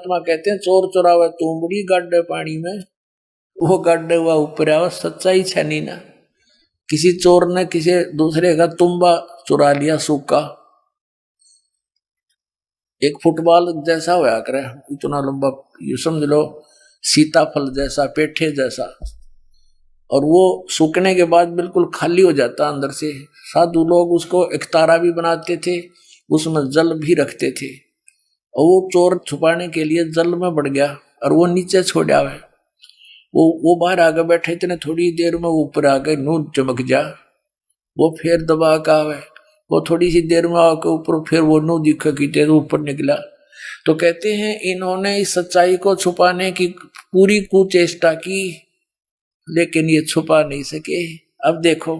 परमात्मा कहते हैं चोर चुरावे तुमड़ी गाड्डे पानी में, वो गाड्डे हुआ ऊपर आवा, सच्चाई छनी ना। किसी चोर ने किसी दूसरे का तुम्बा चुरा लिया सूखा, एक फुटबॉल जैसा होया करे, इतना लंबा, ये समझ लो सीताफल जैसा, पेठे जैसा, और वो सूखने के बाद बिल्कुल खाली हो जाता अंदर से। साधु लोग उसको एक तारा भी बनाते थे, उसमें जल भी रखते थे, और वो चोर छुपाने के लिए जल में बढ़ गया और वो नीचे छोड़ा है। वो बाहर आगे बैठे, इतने थोड़ी देर में ऊपर आ गए, नू चमक जा, वो फिर दबा का है, वो थोड़ी सी देर में आके ऊपर, फिर वो नू दिखा की तेज ऊपर निकला। तो कहते हैं इन्होंने इस सच्चाई को छुपाने की पूरी कुचेष्टा की, लेकिन ये छुपा नहीं सके। अब देखो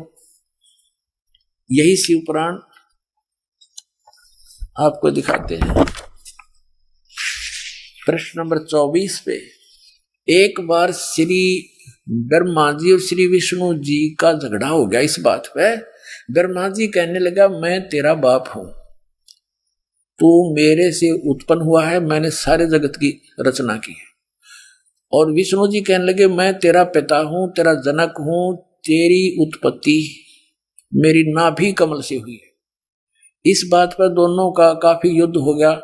यही शिव पुराण आपको दिखाते हैं। प्रश्न नंबर 24 पे, एक बार श्री ब्रह्मा जी और श्री विष्णु जी का झगड़ा हो गया इस बात पे। ब्रह्मा जी कहने लगा मैं तेरा बाप हूं, तू मेरे से उत्पन्न हुआ है, मैंने सारे जगत की रचना की है। और विष्णु जी कहने लगे मैं तेरा पिता हूं, तेरा जनक हूं, तेरी उत्पत्ति मेरी नाभि कमल से हुई है। इस बात पर दोनों का काफी युद्ध हो गया।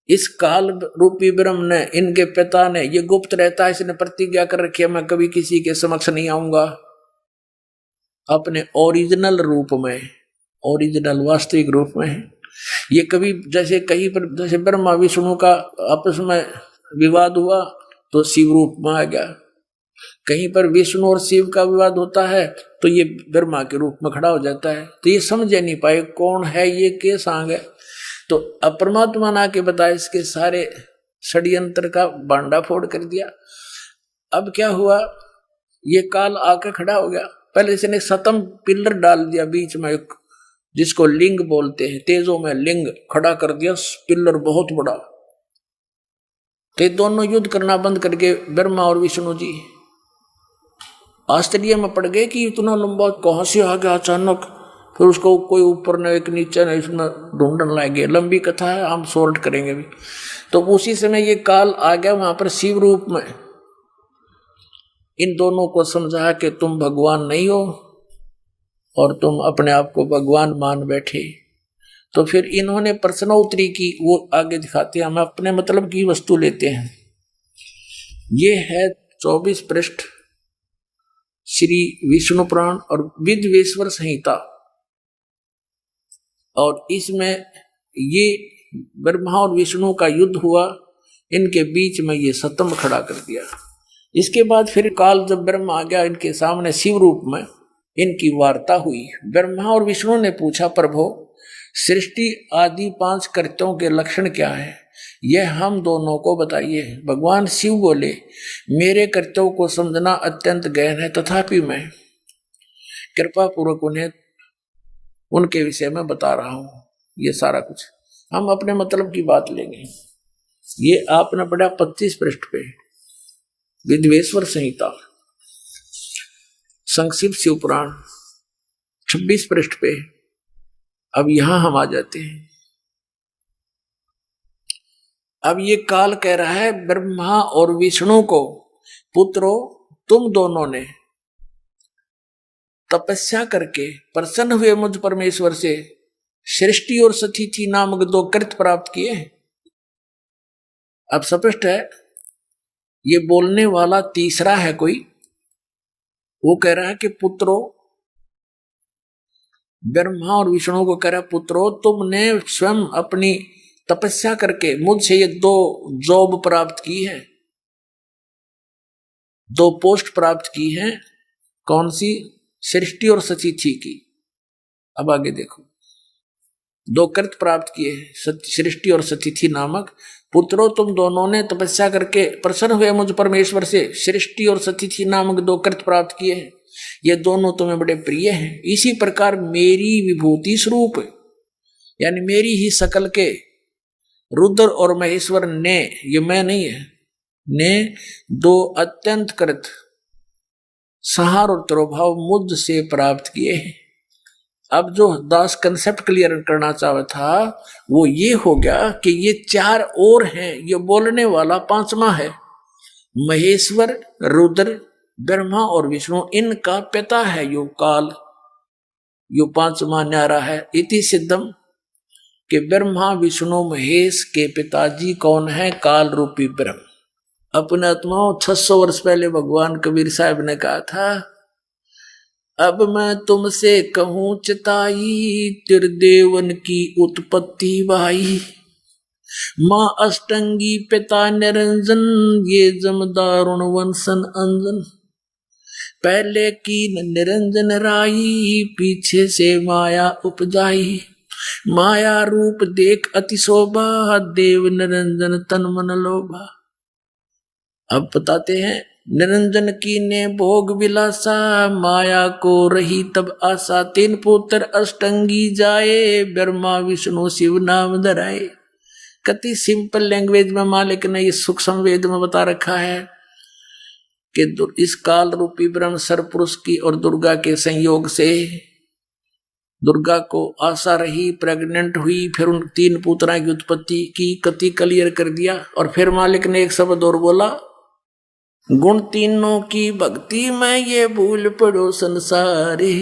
इस काल रूपी ब्रह्म ने, इनके पिता ने, ये गुप्त रहता है, इसने प्रतिज्ञा कर रखी है मैं कभी किसी के समक्ष नहीं आऊंगा, अपने ओरिजिनल रूप में, ओरिजिनल वास्तविक रूप में। ये कभी जैसे कहीं पर, जैसे ब्रह्मा विष्णु का आपस में विवाद हुआ तो शिव रूप में आ गया, कहीं पर विष्णु और शिव का विवाद होता है तो ये ब्रह्मा के रूप में खड़ा हो जाता है। तो ये समझ नहीं पाए कौन है ये, के सांग है। तो अब परमात्मा ने आके बताया, इसके सारे षड्यंत्र का बांडा फोड़ कर दिया। अब क्या हुआ, ये काल आके खड़ा हो गया। पहले इसने सतम पिलर डाल दिया बीच में, एक जिसको लिंग बोलते हैं, तेजों में लिंग खड़ा कर दिया, पिलर बहुत बड़ा। तो दोनों युद्ध करना बंद करके ब्रह्मा और विष्णु जी आश्चर्य में पड़ गए कि इतना लंबा कहां से आ गया अचानक। फिर उसको कोई ऊपर न एक नीचे न, इसमें ढूंढने लगे। लंबी कथा है, हम सॉर्ट करेंगे भी। तो उसी समय ये काल आ गया वहां पर शिव रूप में, इन दोनों को समझा कि तुम भगवान नहीं हो और तुम अपने आप को भगवान मान बैठे। तो फिर इन्होंने प्रश्नोत्तरी की, वो आगे दिखाते हैं। हम अपने मतलब की वस्तु लेते हैं। ये है 24 पृष्ठ श्री विष्णु पुराण और विद्वेश्वर संहिता, और इसमें ये ब्रह्मा और विष्णु का युद्ध हुआ, इनके बीच में ये सतम खड़ा कर दिया। इसके बाद फिर काल जब ब्रह्मा आ गया इनके सामने शिव रूप में, इनकी वार्ता हुई। ब्रह्मा और विष्णु ने पूछा, प्रभु सृष्टि आदि 5 कृत्यों के लक्षण क्या है, यह हम दोनों को बताइए। भगवान शिव बोले, मेरे कृत्यों को समझना अत्यंत गहन है, तथापि मैं कृपा पूर्वक उन्हें उनके विषय में बता रहा हूं। ये सारा कुछ हम अपने मतलब की बात लेंगे। ये आपने पढ़ा 25 पृष्ठ पे विद्वेश्वर संहिता, संक्षिप्त शिव पुराण 26 पृष्ठ पे। अब यहां हम आ जाते हैं। अब ये काल कह रहा है ब्रह्मा और विष्णु को, पुत्रों तुम दोनों ने तपस्या करके प्रसन्न हुए मुझ परमेश्वर से सृष्टि और सतिथि नामक 2 कृत्य प्राप्त किए। अब स्पष्ट है, ये बोलने वाला तीसरा है कोई। वो कह रहा है कि पुत्रों, ब्रह्मा और विष्णु को कह रहा है, पुत्रों तुमने स्वयं अपनी तपस्या करके मुझसे ये 2 जॉब प्राप्त की है, 2 पोस्ट प्राप्त की हैं। कौन सी? सृष्टि और सतिथि की। अब आगे देखो, 2 कृत्य प्राप्त किए, सृष्टि और सतिथि नामक। पुत्रों तुम दोनों ने तपस्या करके प्रसन्न हुए मुझ परमेश्वर से सृष्टि और सतिथि नामक 2 कृत्य प्राप्त किए हैं। ये दोनों तुम्हें बड़े प्रिय हैं। इसी प्रकार मेरी विभूति स्वरूप, यानी मेरी ही शकल के रुद्र और महेश्वर ने, ये मैं नहीं है, ने 2 अत्यंत कृत संहार और तिरोभाव मुझ से प्राप्त किए हैं। अब जो दास कंसेप्ट क्लियर करना चाहा था वो ये हो गया कि ये चार और हैं, ये बोलने वाला पांचवा है। महेश्वर, रुद्र, ब्रह्मा और विष्णु, इनका पिता है यो काल, यो पांचवा न्यारा है। इति सिद्धम कि ब्रह्मा विष्णु महेश के पिताजी कौन है? काल रूपी ब्रह्म। अपने आत्माओं 600 वर्ष पहले भगवान कबीर साहब ने कहा था, अब मैं तुमसे कहूं चिताई, त्रिदेवन की उत्पत्ति भाई। माँ अष्टंगी पिता निरंजन, ये जमदारुण वंशन अंजन। पहले की निरंजन राई, पीछे से माया उपजाई। माया रूप देख अति शोभा, देव निरंजन तन मन लोभा। अब बताते हैं, निरंजन की ने भोग विलासा, माया को रही तब आशा। 3 पुत्र अष्टंगी जाए, ब्रह्मा विष्णु शिव नाम धराए। कति सिंपल लैंग्वेज में मालिक ने इस सूक्ष्म वेद में बता रखा है कि इस काल रूपी ब्रह्म सरपुरुष की और दुर्गा के संयोग से दुर्गा को आशा रही, प्रेग्नेंट हुई, फिर उन 3 पुत्रों की उत्पत्ति की। कति क्लियर कर दिया। और फिर मालिक ने एक शब्द और बोला, गुण तीनों की भक्ति में ये भूल पड़ो संसारे।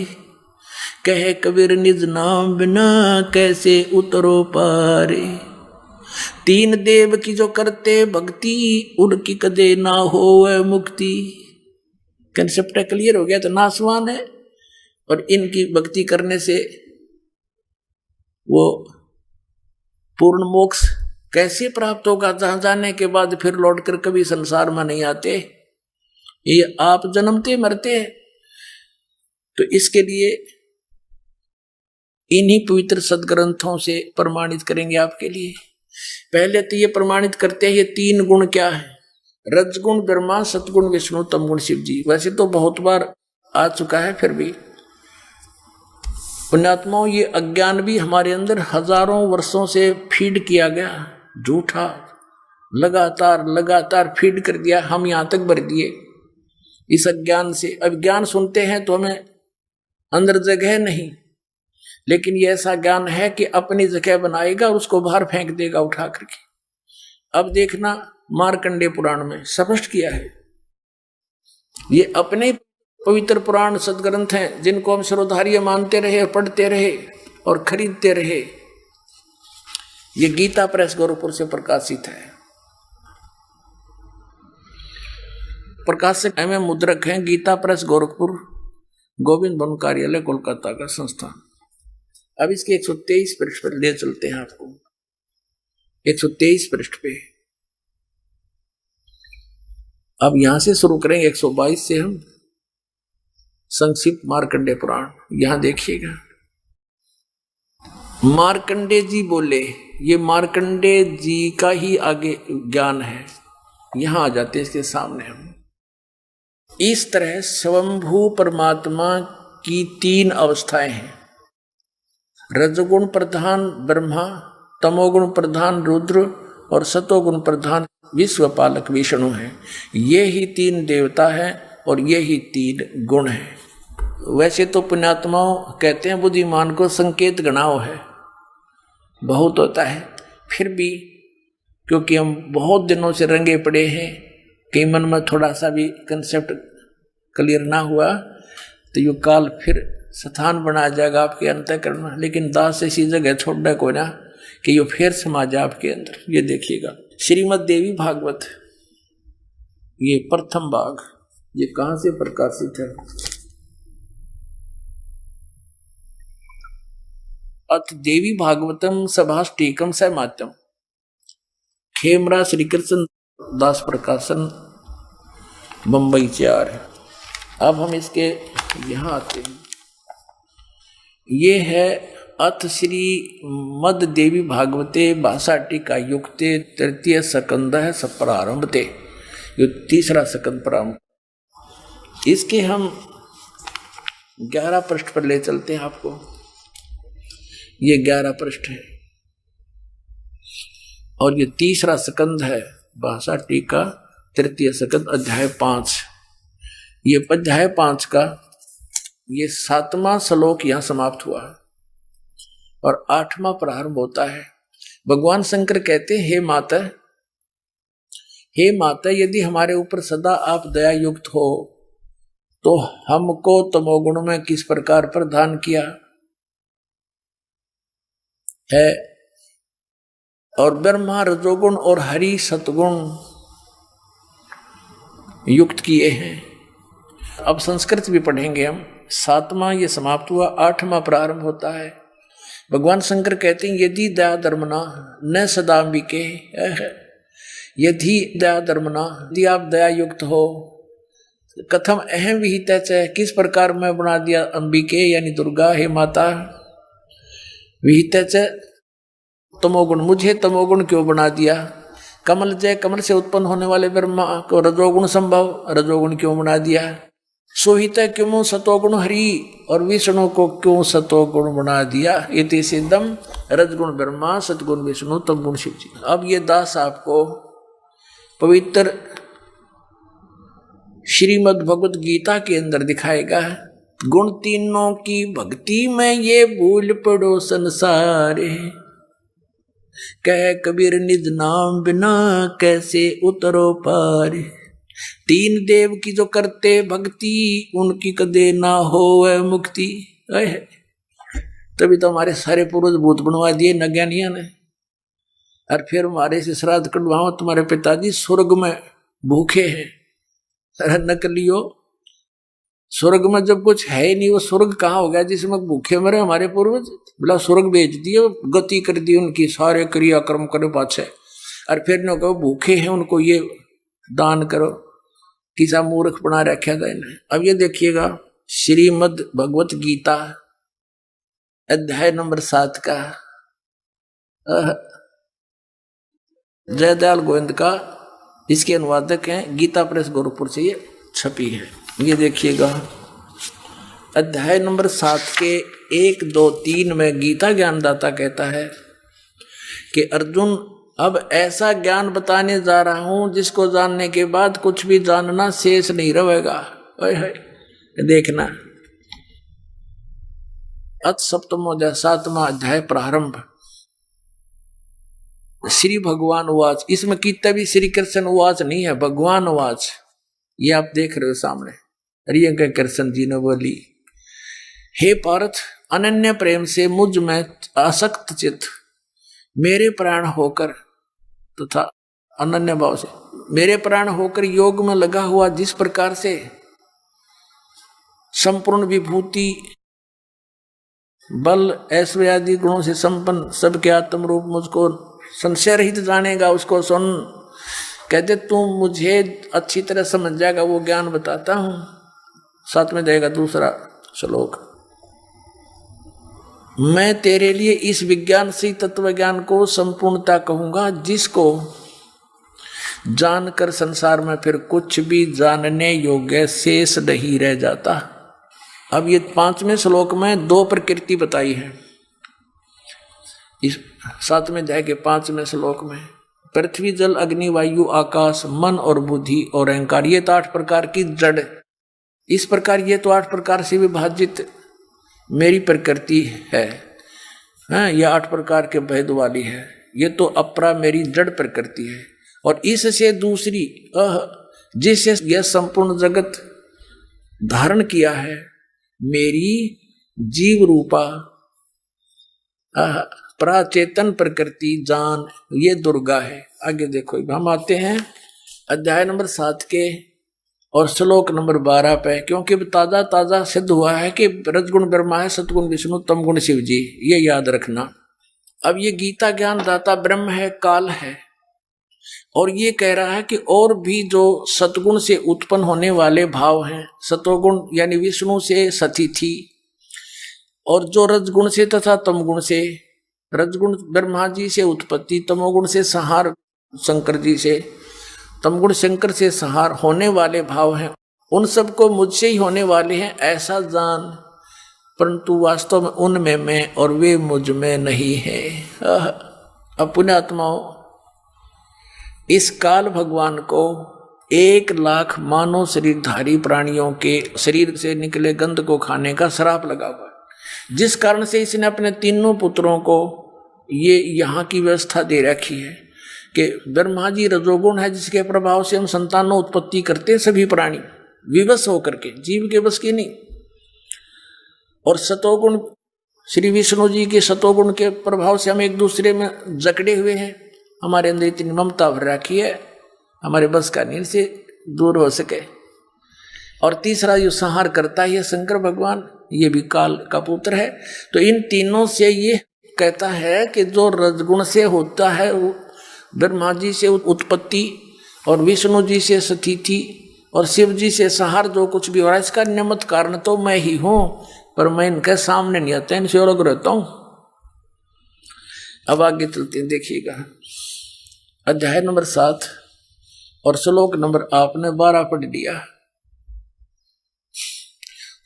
कहे कबीर निज नाम बिना कैसे उतरो पारे। 3 देव की जो करते भक्ति, उनकी कदे ना हो मुक्ति। कंसेप्ट क्लियर हो गया। तो नासवान है और इनकी भक्ति करने से वो पूर्ण मोक्ष कैसे प्राप्त होगा? जहां जाने के बाद फिर लौटकर कभी संसार में नहीं आते, ये आप जन्मते मरते हैं। तो इसके लिए इन्हीं पवित्र सदग्रंथों से प्रमाणित करेंगे आपके लिए। पहले तो ये प्रमाणित करते हैं ये 3 गुण क्या है। रजगुण ब्रह्मा, सतगुण विष्णु, तमगुण शिव जी। वैसे तो बहुत बार आ चुका है, फिर भी पुण्यात्माओं ये अज्ञान भी हमारे अंदर हजारों वर्षों से फीड किया गया, झूठा लगातार लगातार फीड कर दिया, हम यहां तक भर दिए इस अज्ञान से। अब ज्ञान सुनते हैं तो हमें अंदर जगह नहीं, लेकिन ये ऐसा ज्ञान है कि अपनी जगह बनाएगा और उसको बाहर फेंक देगा उठा करके। अब देखना मार्कंडे पुराण में स्पष्ट किया है। ये अपने पवित्र पुराण सदग्रंथ हैं जिनको हम शिरोधार्य मानते रहे और पढ़ते रहे और खरीदते रहे। ये गीता प्रेस गोरखपुर से प्रकाशित है। प्रकाशक एवं मुद्रक हैं गीता प्रेस गोरखपुर, गोविंद भवन कार्यालय कोलकाता का संस्थान। अब इसके 123 पृष्ठ पर ले चलते हैं आपको। 123 पृष्ठ पे अब यहां से शुरू करेंगे। 122 से हम संक्षिप्त मार्कंडे पुराण। यहां देखिएगा, मार्कंडे जी बोले, ये मार्कंडे जी का ही आगे ज्ञान है। यहां आ जाते हैं इसके सामने हम। इस तरह स्वयंभू परमात्मा की 3 अवस्थाएं हैं। रजोगुण प्रधान ब्रह्मा, तमोगुण प्रधान रुद्र और सतोगुण प्रधान विश्वपालक विष्णु हैं। ये ही 3 देवता हैं और ये ही 3 गुण हैं। वैसे तो पुण्यात्माओं कहते हैं बुद्धिमान को संकेत गणाओ है, बहुत होता है, फिर भी क्योंकि हम बहुत दिनों से रंगे पड़े हैं, कई मन में थोड़ा सा भी कंसेप्ट क्लियर ना हुआ तो ये काल फिर स्थान बना जाएगा आपके अंतःकरण में। लेकिन दास ऐसी जगह छोड़ना को ना कि ये फिर समा जाए आपके अंदर। ये देखिएगा श्रीमद् देवी भागवत, ये प्रथम भाग, ये कहां से प्रकाशित है? अथ देवी भागवतम सभाष्टीकम सहमात्यम, खेमरा श्री कृष्ण दास प्रकाशन, बंबई 4 है। अब हम इसके यहां आते हैं। ये है अथ श्री मद देवी भागवते भाषा टीका युक्ते तृतीय स्कंद है सब प्रारंभते, ये 3रा स्कंद प्रारंभ। इसके हम 11 पृष्ठ पर ले चलते हैं आपको। ये 11 पृष्ठ है और ये 3रा स्कंद है भाषा टीका तृतीय स्कंद अध्याय 5। ये अध्याय 5 का ये 7वां श्लोक यहां समाप्त हुआ और 8वां प्रारंभ होता है। भगवान शंकर कहते हैं, हे माता, यदि हमारे ऊपर सदा आप दया युक्त हो तो हमको तमोगुण में किस प्रकार प्रदान किया है, और ब्रह्मा रजोगुण और हरि सतगुण युक्त किए हैं। अब संस्कृत भी पढ़ेंगे हम। 7वां ये समाप्त हुआ, 8वां प्रारंभ होता है। भगवान शंकर कहते हैं, यदि दया धर्मना न सदाम्बिके, यदि दया धर्मना, यदि आप दया युक्त हो, कथम अहम विहित, किस प्रकार मैं बना दिया अंबिके यानी दुर्गा, हे माता, विहित तमोगुण, मुझे तमोगुण क्यों बना दिया। कमल जय, कमल से उत्पन्न होने वाले ब्रह्मा को रजोगुण संभव, रजोगुण क्यों बना दिया। सोहित क्यों सतोगुण हरि, और विष्णु को क्यों सतोगुण बना दिया। इति सिद्धम रजगुण ब्रह्मा सतगुण विष्णु तमगुण शिव जी। अब ये दास आपको पवित्र श्रीमद् भगवत गीता के अंदर दिखाएगा। गुण तीनों की भक्ति में ये भूल पड़ो संसार, कह कबीर निज नाम बिना कैसे उतरो पार। 3 देव की जो करते भक्ति, उनकी कदे ना हो मुक्ति। तभी तो हमारे सारे पूर्वज भूत बनवा दिए नज्ञानिया ने। और फिर हमारे से श्राद्ध कटवाओ, तुम्हारे पिताजी स्वर्ग में भूखे हैं। नकलियो, स्वर्ग में जब कुछ है ही नहीं, वो स्वर्ग कहाँ हो गया जिसमें भूखे मरे हमारे पूर्वज। बोला स्वर्ग बेच दिए, गति कर दी उनकी, सारे क्रियाक्रम करे पाछे। और फिर न कहो भूखे हैं उनको ये दान करो, किसा मूर्ख बना रखा था इन्हें। अब ये देखिएगा श्रीमद् भगवत गीता अध्याय नंबर 7 का जयदयाल गोविंद का इसके अनुवादक हैं, गीता प्रेस गोरखपुर से ये छपी है। ये देखिएगा अध्याय नंबर 7 के 1, 2, 3 में गीता ज्ञानदाता कहता है कि अर्जुन, अब ऐसा ज्ञान बताने जा रहा हूं जिसको जानने के बाद कुछ भी जानना शेष नहीं रहेगा। देखना, अथ सप्तमोऽध्याय 7वां अध्याय प्रारंभ। श्री भगवान उवाच, इसमें कितना भी श्री कृष्ण उवाच नहीं है, भगवान उवाच। ये आप देख रहे हो सामने, रिय के कृष्ण जी ने बोली, हे पार्थ, अनन्य प्रेम से मुझ में आसक्त चित्त मेरे प्राण होकर तथा अनन्य भाव से मेरे प्राण होकर योग में लगा हुआ, जिस प्रकार से संपूर्ण विभूति बल ऐश्वर्य आदि गुणों से संपन्न सबके आत्म रूप मुझको संशय रहित जानेगा, उसको सुन। कहते तू मुझे अच्छी तरह समझ जाएगा, वो ज्ञान बताता हूं। 7 में जाएगा 2 श्लोक। मैं तेरे लिए इस विज्ञान से तत्व ज्ञान को संपूर्णता कहूंगा, जिसको जानकर संसार में फिर कुछ भी जानने योग्य शेष नहीं रह जाता। अब ये 5वें श्लोक में 2 प्रकृति बताई है। इस 7वें अध्याय के 5वें श्लोक में पृथ्वी जल अग्नि वायु आकाश मन और बुद्धि और अहंकार, ये तो 8 प्रकार की जड़। इस प्रकार ये तो 8 प्रकार से विभाजित मेरी प्रकृति है। ये 8 प्रकार के भेद वाली है। ये तो अपरा मेरी जड़ प्रकृति है। और इससे दूसरी जिससे यह संपूर्ण जगत धारण किया है, मेरी जीव रूपा प्राचेतन प्रकृति जान, ये दुर्गा है। आगे देखो, हम आते हैं अध्याय नंबर 7 के और श्लोक नंबर 12 पे, क्योंकि ताजा ताजा सिद्ध हुआ है कि रजगुण ब्रह्मा है, सतगुण विष्णु, तमगुण शिव जी, ये याद रखना। अब ये गीता ज्ञान दाता ब्रह्म है, काल है, और ये कह रहा है कि और भी जो सतगुण से उत्पन्न होने वाले भाव हैं, सतोगुण यानी विष्णु से सतिथि, और जो रजगुण से तथा तमगुण से, रजगुण ब्रह्मा जी से उत्पत्ति, तमोगुण से संहार शंकर जी से, तमगुण शंकर से संहार होने वाले भाव हैं, उन सबको मुझसे ही होने वाले हैं ऐसा जान, परंतु वास्तव में उनमें मैं और वे मुझ में नहीं है। अब पुण्यात्माओं, इस काल भगवान को 1,00,000 मानव शरीरधारी प्राणियों के शरीर से निकले गंध को खाने का श्राप लगा हुआ है, जिस कारण से इसने अपने तीनों पुत्रों को ये यहाँ की व्यवस्था दे रखी है कि ब्रह्मा जी रजोगुण है, जिसके प्रभाव से हम संतानों उत्पत्ति करते हैं सभी प्राणी विवश होकर के, जीव के बस की नहीं। और सतोगुण श्री विष्णु जी के सतोगुण के प्रभाव से हम एक दूसरे में जकड़े हुए हैं, हमारे अंदर इतनी ममता भर रखी है, हमारे बस का नहीं से दूर हो सके। और तीसरा जो संहार करता है शंकर भगवान, ये भी काल का पुत्र है। तो इन तीनों से ये कहता है कि जो रजगुण से होता है ब्रह्मा जी से उत्पत्ति और विष्णु जी से स्थिति और शिव जी से संहार, जो कुछ भी हो रहा है इसका निमित्त कारण तो मैं ही हूं, पर मैं इनके सामने नहीं आता, इनसे अलग रहता हूं। अब आगे चलते हैं, देखिएगा अध्याय नंबर 7 और श्लोक नंबर आपने 12 पढ़ लिया।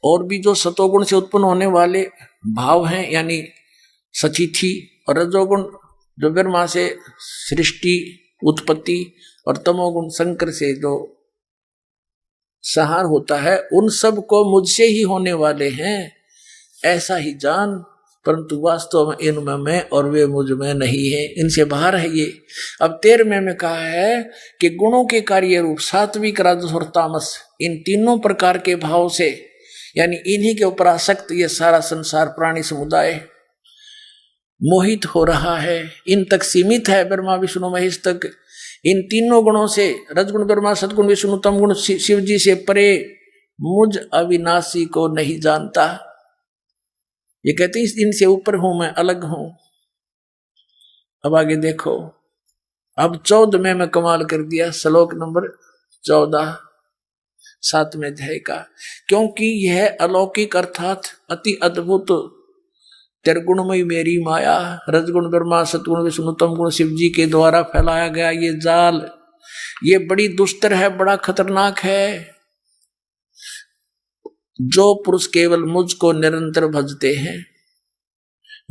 और भी जो सतोगुण से उत्पन्न होने वाले भाव हैं, यानी सचिथि, और रजोगुण जो ब्रह्मा से सृष्टि उत्पत्ति, और तमोगुण शंकर से जो संहार होता है, उन सब को मुझसे ही होने वाले हैं ऐसा ही जान, परंतु वास्तव में इनमें मैं और वे मुझ में नहीं है, इनसे बाहर है ये। अब 13वें में कहा है कि गुणों के कार्य रूप सात्विक राजस और तामस, इन तीनों प्रकार के भाव से, यानी इन्हीं के ऊपर आसक्त ये सारा संसार प्राणी समुदाय मोहित हो रहा है, इन तक सीमित है, ब्रह्मा विष्णु महेश तक। इन तीनों गुणों से, रजगुण ब्रह्मा, सदगुण विष्णु, तमगुण शिव जी से परे मुझ अविनाशी को नहीं जानता। ये कहते हैं इनसे ऊपर हूं मैं, अलग हूं। अब आगे देखो, अब 14वें में कमाल कर दिया, श्लोक नंबर 14 7वें अध्याय का। क्योंकि यह अलौकिक अर्थात अति अद्भुत त्रिगुणमयी मेरी माया, रजगुण ब्रह्मा, सतगुण विष्णु, तमगुण शिव जी के द्वारा फैलाया गया ये जाल, ये बड़ी दुस्तर है, बड़ा खतरनाक है। जो पुरुष केवल मुझको निरंतर भजते हैं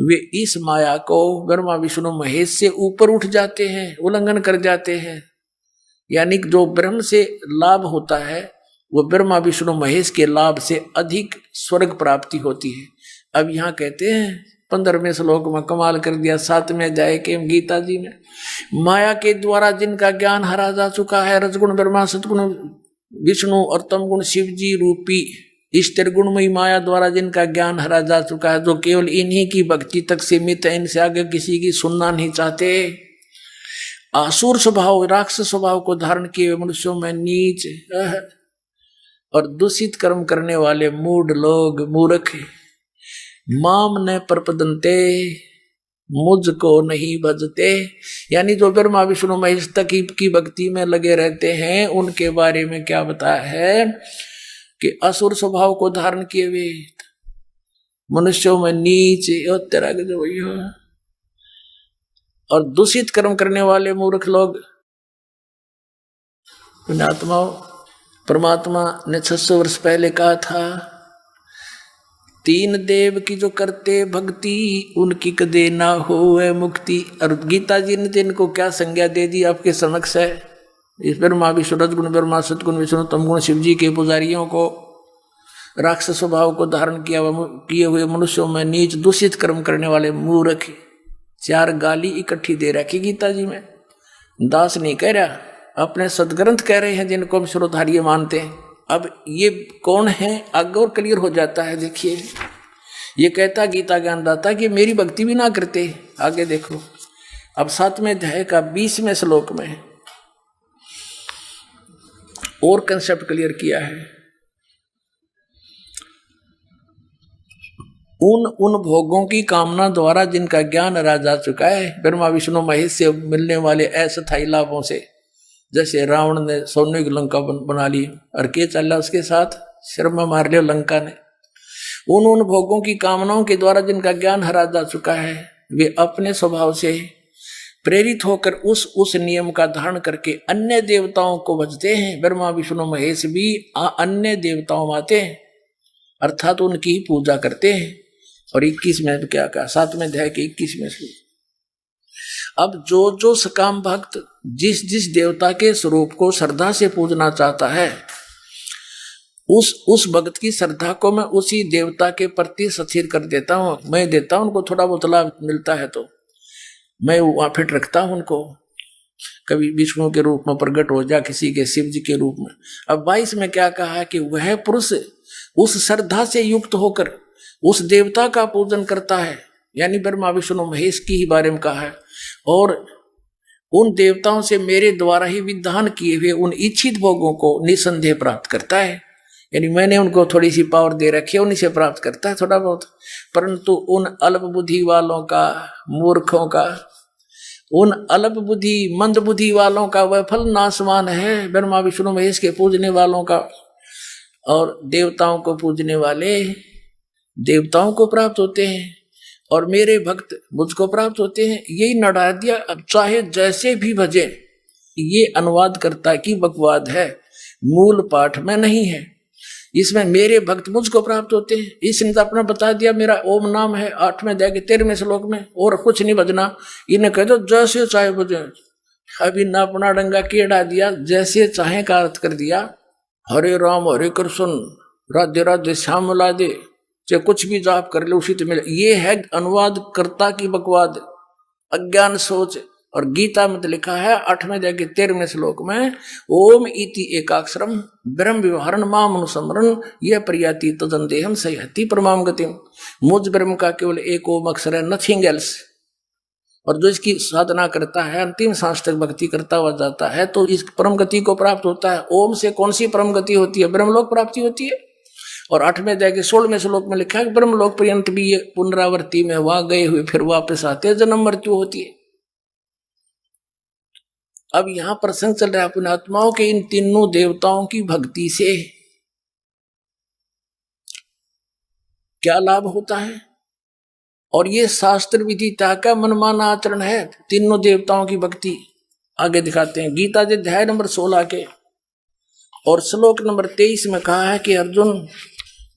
वे इस माया को ब्रह्मा विष्णु महेश से ऊपर उठ जाते हैं, उल्लंघन कर जाते हैं। यानी जो ब्रह्म से लाभ होता है वो ब्रह्मा विष्णु महेश के लाभ से अधिक स्वर्ग प्राप्ति होती है। अब यहाँ कहते हैं 15वें श्लोक में कमाल कर दिया, 7वें अध्याय के गीता जी में, माया के द्वारा जिनका ज्ञान हरा जा चुका है, रजगुण ब्रह्मा, सतगुण विष्णु और तमगुण शिव जी रूपी इस त्रिगुणमयी माया द्वारा जिनका ज्ञान हरा जा चुका है, जो केवल इन्हीं की भक्ति तक सीमित है, इनसे आगे किसी की सुनना नहीं चाहते। आसुर स्वभाव, राक्षस स्वभाव को धारण किए मनुष्यों में नीच और दूषित कर्म करने वाले मूढ़ लोग, मूर्ख, माम न प्रपदन्ते, मुझको नहीं भजते, यानी जो ब्रह्मा विष्णु महेश तक की भक्ति में लगे रहते हैं, उनके बारे में क्या बताया है कि असुर स्वभाव को धारण किए हुए मनुष्यों में नीच और तरह के जो और दूषित कर्म करने वाले मूर्ख लोग, पुण्यात्माओं, परमात्मा ने 600 वर्ष पहले कहा था, 3 देव की जो करते भक्ति उनकी कदे ना होवे मुक्ति। और गीता जी ने इनको क्या संज्ञा दे दी आपके समक्ष है। इस ब्रह्मा विष्णु, रजगुण ब्रह्मा, सतगुण विष्णु, तमगुण शिव जी के पुजारियों को, राक्षस स्वभाव को धारण किए हुए मनुष्यों में नीच दूषित कर्म करने वाले मूर्ख, 4 गाली इकट्ठी दे रखी गीता जी में। दास नहीं कह रहा, अपने सदग्रंथ कह रहे हैं जिनको हम श्रोधार्य मानते हैं। अब ये कौन है आगे और क्लियर हो जाता है। देखिए, ये कहता गीता ज्ञानदाता कि मेरी भक्ति भी ना करते। आगे देखो, अब 7वें अध्याय का 20वें श्लोक में और कंसेप्ट क्लियर किया है। उन भोगों की कामना द्वारा जिनका ज्ञान हरा जा चुका है, ब्रह्मा विष्णु महेश से मिलने वाले अस्थायी लाभों से, जैसे रावण ने सोने की लंका बना ली और के चला उसके साथ, सिर में मार लिया लंका ने। उन भोगों की कामनाओं के द्वारा जिनका ज्ञान हरा जा चुका है, वे अपने स्वभाव से प्रेरित होकर उस नियम का धारण करके अन्य देवताओं को भजते हैं। ब्रह्मा विष्णु महेश भी अन्य देवताओं में आते हैं, अर्थात उनकी ही पूजा करते हैं। और 21 में क्या कहा, 7वें अध्याय के 21 में से, अब जो जो सकाम भक्त जिस जिस देवता के स्वरूप को श्रद्धा से पूजना चाहता है, उस भक्त की श्रद्धा को मैं उसी देवता के प्रति सचेत कर देता हूँ। मैं देता हूँ उनको थोड़ा बहुत लाभ मिलता है तो मैं वहां फिट रखता हूँ उनको। कभी विष्णु के रूप में प्रकट हो जा, किसी के शिव जी के रूप में। अब 22 में क्या कहा है कि वह पुरुष उस श्रद्धा से युक्त होकर उस देवता का पूजन करता है, यानी ब्रह्मा विष्णु महेश की ही बारे में कहा है, और उन देवताओं से मेरे द्वारा ही विधान किए हुए उन इच्छित भोगों को निसंदेह प्राप्त करता है। यानी मैंने उनको थोड़ी सी पावर दे रखी है, उन्हीं से प्राप्त करता है थोड़ा बहुत। परंतु उन अल्प बुद्धि वालों का, मूर्खों का, उन अल्प बुद्धि मंद बुद्धि वालों का वह फल नाशवान है, ब्रह्मा विष्णु महेश के पूजने वालों का। और देवताओं को पूजने वाले देवताओं को प्राप्त होते हैं और मेरे भक्त मुझको प्राप्त होते हैं। यही नड़ा दिया। अब चाहे जैसे भी भजे, ये अनुवाद करता की बकवाद है, मूल पाठ में नहीं है। इसमें मेरे भक्त मुझको प्राप्त होते हैं, इसने तो अपना बता दिया, मेरा ओम नाम है 8वें अध्याय के 13वें श्लोक में, और कुछ नहीं बजना। इन्हें कह दो जैसे चाहे बजे। अभी ना अपना डंगा केड़ा दिया, जैसे चाहे का अर्थ कर दिया। हरे राम हरे कृष्ण राधे राधे श्याम मिला दे, चाहे कुछ भी जाप कर ले उसी तो मिले। ये है अनुवाद कर्ता की बकवाद, अज्ञान सोच। और गीता में लिखा है 8वें अध्याय के 13वें श्लोक में, ओम इति एकाक्षरम ब्रह्म व्यवहारण माम अनुसमरण यह प्रयाति तदंदेहम सयति परमाम गतिम। मुझ ब्रह्म का केवल एक ओम अक्षर है, नथिंग एल्स। और जो इसकी साधना करता है, अंतिम सांस तक भक्ति करता हुआ जाता है, तो इस परम गति को प्राप्त होता है। ओम से कौन सी परम गति होती है? ब्रह्मलोक प्राप्ति होती है। और 8वें अध्याय के 16वें श्लोक में लिखा है कि ब्रह्मलोक पर्यंत भी ये पुनरावृत्ति में वहां गए हुए फिर वापस आते हैं, जन्म मृत्यु होती है। अब यहां प्रसंग चल रहा है अपने आत्माओं के इन तीनों देवताओं की भक्ति से क्या लाभ होता है। और ये शास्त्र विधि का मनमाना आचरण है, तीनों देवताओं की भक्ति। आगे दिखाते हैं गीता जी अध्याय नंबर 16 के और श्लोक नंबर 23 में कहा है कि अर्जुन,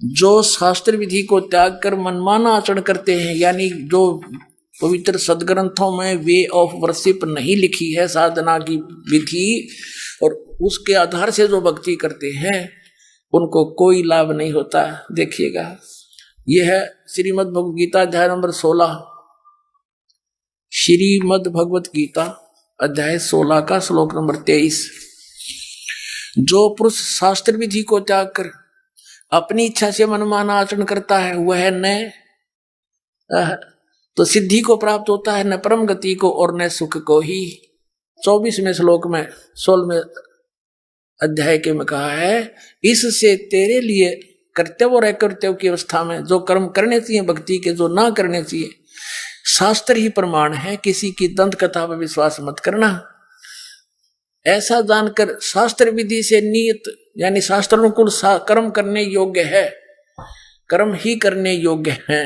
जो शास्त्र विधि को त्याग कर मनमाना आचरण करते हैं, यानी जो पवित्र सदग्रंथों में वे ऑफ वर्शिप नहीं लिखी है, साधना की विधि, और उसके आधार से जो भक्ति करते हैं उनको कोई लाभ नहीं होता। देखिएगा, यह है श्रीमद् भगवद गीता अध्याय नंबर 16, श्रीमद् भगवद गीता अध्याय 16 का श्लोक नंबर 23। जो पुरुष शास्त्र विधि को त्याग कर अपनी इच्छा से मनमाना आचरण करता है, वह न तो सिद्धि को प्राप्त होता है, न परम गति को और न सुख को ही। 24वें श्लोक में 16वें अध्याय के में कहा है, इससे तेरे लिए कर्तव्य और अकर्तव्य की अवस्था में जो कर्म करने चाहिए भक्ति के, जो ना करने चाहिए, शास्त्र ही प्रमाण है। किसी की दंत कथा पर विश्वास मत करना। ऐसा जानकर शास्त्र विधि से नियत यानी शास्त्र अनुकूल कर्म करने योग्य है, कर्म ही करने योग्य हैं,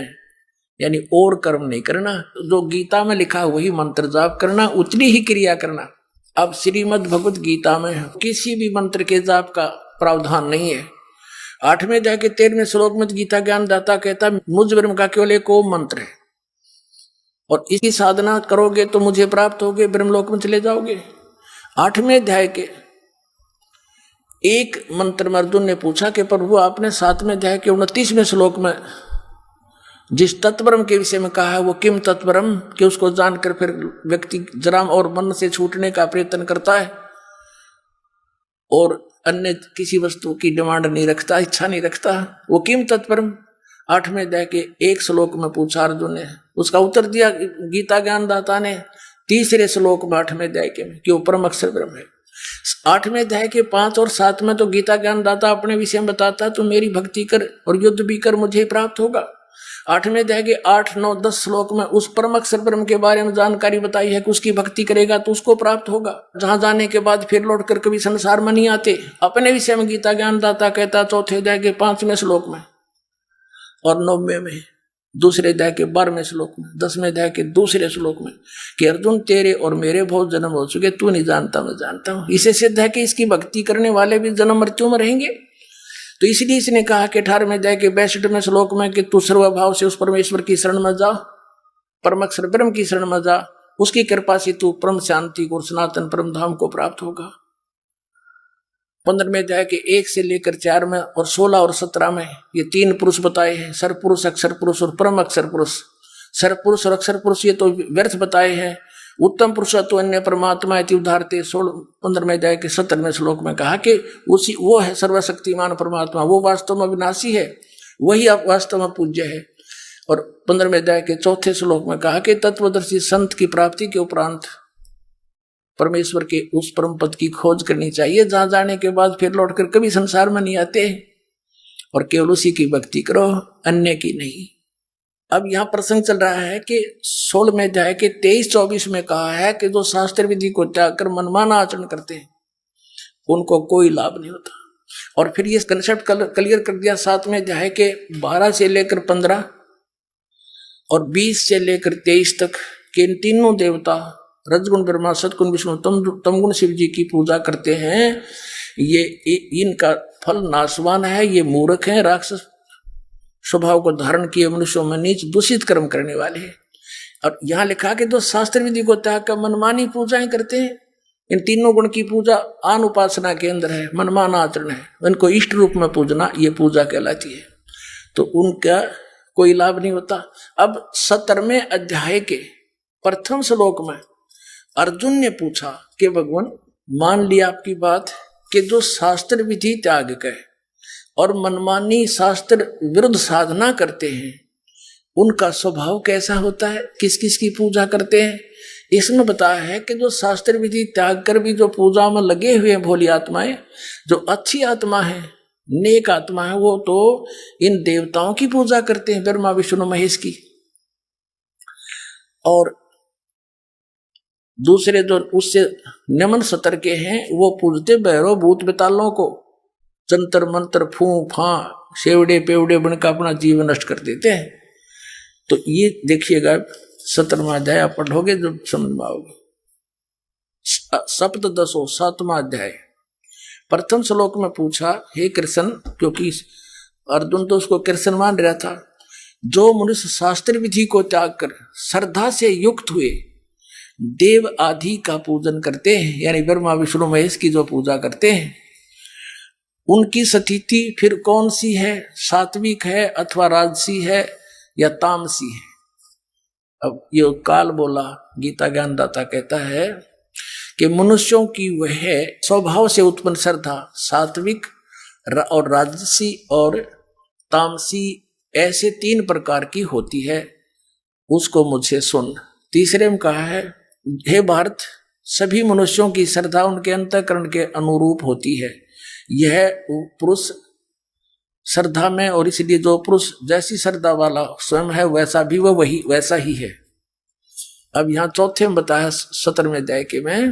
यानी और कर्म नहीं करना। जो गीता में लिखा वही मंत्र जाप करना, उतनी ही क्रिया करना। अब श्रीमद् भगवद गीता में किसी भी मंत्र के जाप का प्रावधान नहीं है। 8वें अध्याय के 13वें श्लोक में गीता ज्ञान दाता कहता, मुझ ब्रह्म का केवल एक ओम मंत्र है और इसकी साधना करोगे तो मुझे प्राप्त होगे, ब्रह्मलोक में चले जाओगे। 8वें अध्याय के एक मंत्र में अर्जुन ने पूछा कि प्रभु, आपने 7वें अध्याय के 29वें श्लोक में जिस तत्परम के विषय में कहा है वो किम तत्परम, कि उसको जानकर फिर व्यक्ति जराम और मन से छूटने का प्रयत्न करता है और अन्य किसी वस्तु की डिमांड नहीं रखता, इच्छा नहीं रखता, वो किम तत्परम 8वें अध्याय के एक श्लोक में पूछा अर्जुन ने। उसका उत्तर दिया गीता ज्ञानदाता ने 3रे श्लोक में 8वें अध्याय के में कि वो परम अक्षर ब्रह्म है। 8वें अध्याय के 5 और 7 में तो गीता ज्ञानदाता अपने विषय में बताता, तू मेरी भक्ति कर और युद्ध भी कर, मुझे प्राप्त होगा। 8वें अध्याय के 8, 9, 10 श्लोक में उस परम अक्षर ब्रह्म के बारे में जानकारी बताई है कि उसकी भक्ति करेगा तो उसको प्राप्त होगा, जहां जाने के बाद फिर लौट कर कभी संसार में नहीं आते। अपने विषय में गीता ज्ञानदाता कहता 4थे अध्याय के 5वें श्लोक में और 9वें में, 2रे अध्याय के 12वें श्लोक में, 10वें अध्याय के 2रे श्लोक में कि अर्जुन, तेरे और मेरे बहुत जन्म हो चुके, तू नहीं जानता, मैं जानता हूं। इसे सिद्ध है कि इसकी भक्ति करने वाले भी जन्म मृत्यु में रहेंगे। तो इसलिए इसने कहा कि 18वें अध्याय के 62वें श्लोक में कि तू सर्वभाव से उस परमेश्वर की शरण में जा, परम अक्षर ब्रह्म की शरण में जा, उसकी कृपा से तू परम शांति को, सनातन परम धाम को प्राप्त होगा। 15 में अध्याय के 1 से लेकर 4 में और 16 और 17 में ये 3 पुरुष बताए हैं, सर पुरुष, अक्षर पुरुष और परम अक्षर पुरुष। सर पुरुष और अक्षर पुरुष ये तो व्यर्थ बताए हैं। उत्तम पुरुष तो अन्य परमात्मा इति उदाहरते 15 में अध्याय के 17वें श्लोक में कहा कि उसी वो है सर्वशक्तिमान परमात्मा, वो वास्तव में अविनाशी है, वही आप वास्तव में पूज्य है। और 15 में अध्याय के 4थे श्लोक में कहा कि तत्वदर्शी संत की प्राप्ति के उपरांत परमेश्वर के उस परम पद की खोज करनी चाहिए, जहां जाने के बाद फिर लौटकर कभी संसार में नहीं आते, और केवल उसी की भक्ति करो, अन्य की नहीं। अब यहां प्रसंग चल रहा है कि 16 में अध्याय के 23-24 में कहा है कि जो शास्त्र विधि को त्याग कर मनमाना आचरण करते हैं उनको कोई लाभ नहीं होता। और फिर ये कंसेप्ट क्लियर कर दिया 7 में अध्याय के 12 से लेकर 15 और 20 से लेकर 23 तक कि इन तीनों देवता रजगुण ब्रह्मा, सतगुण विष्णु, तमगुण शिव जी की पूजा करते हैं, ये इनका फल नाशवान है, ये मूर्ख हैं, राक्षस स्वभाव को धारण किए मनुष्यों में नीच दूषित कर्म करने वाले हैं। और यहाँ लिखा कि जो शास्त्र विधि को त्याग कर मनमानी पूजाएं करते हैं, इन तीनों गुण की पूजा आन उपासना के अंदर है, मनमाना आचरण है, उनको इष्ट रूप में पूजना ये पूजा कहलाती है, तो उनका कोई लाभ नहीं होता। अब 17वें अध्याय के प्रथम श्लोक में अर्जुन ने पूछा कि भगवान मान लिया आपकी बात कि जो शास्त्र विधि त्याग कर और मनमानी शास्त्र विरुद्ध साधना करते हैं उनका स्वभाव कैसा होता है, किस किस की पूजा करते हैं। इसमें बताया है कि जो शास्त्र विधि त्याग कर भी जो पूजा में लगे हुए हैं भोली आत्माएं, जो अच्छी आत्मा है, नेक आत्मा है, वो तो इन देवताओं की पूजा करते हैं, ब्रह्मा विष्णु महेश की। और दूसरे जो उससे निम्न स्तर के हैं वो पूजते भैरव भूत बेतालों को, जंतर मंत्र फू फा शेवड़े पेवड़े बनकर अपना जीवन नष्ट कर देते हैं। तो ये देखिएगा 17वां अध्याय आप पढ़ोगे जब समझ में आओगे। सप्तदशो 7वां अध्याय प्रथम श्लोक में पूछा, हे कृष्ण, क्योंकि अर्जुन तो उसको कृष्ण मान रहा था, जो मनुष्य शास्त्र विधि को त्याग कर श्रद्धा से युक्त हुए देव आदि का पूजन करते हैं, यानी ब्रह्मा विष्णु महेश की जो पूजा करते हैं, उनकी स्थिति फिर कौन सी है, सात्विक है अथवा राजसी है या तामसी है। अब ये काल बोला गीता ज्ञानदाता कहता है कि मनुष्यों की वह स्वभाव से उत्पन्न श्रद्धा सात्विक और राजसी और तामसी ऐसे 3 प्रकार की होती है, उसको मुझसे सुन। तीसरे में कहा है, हे भारत, सभी मनुष्यों की श्रद्धा उनके अंतःकरण के अनुरूप होती है, यह पुरुष श्रद्धा में, और इसलिए जो पुरुष जैसी श्रद्धा वाला स्वयं है वैसा भी वह वही वैसा ही है। अब यहाँ चौथे में बताया 17वें अध्याय के में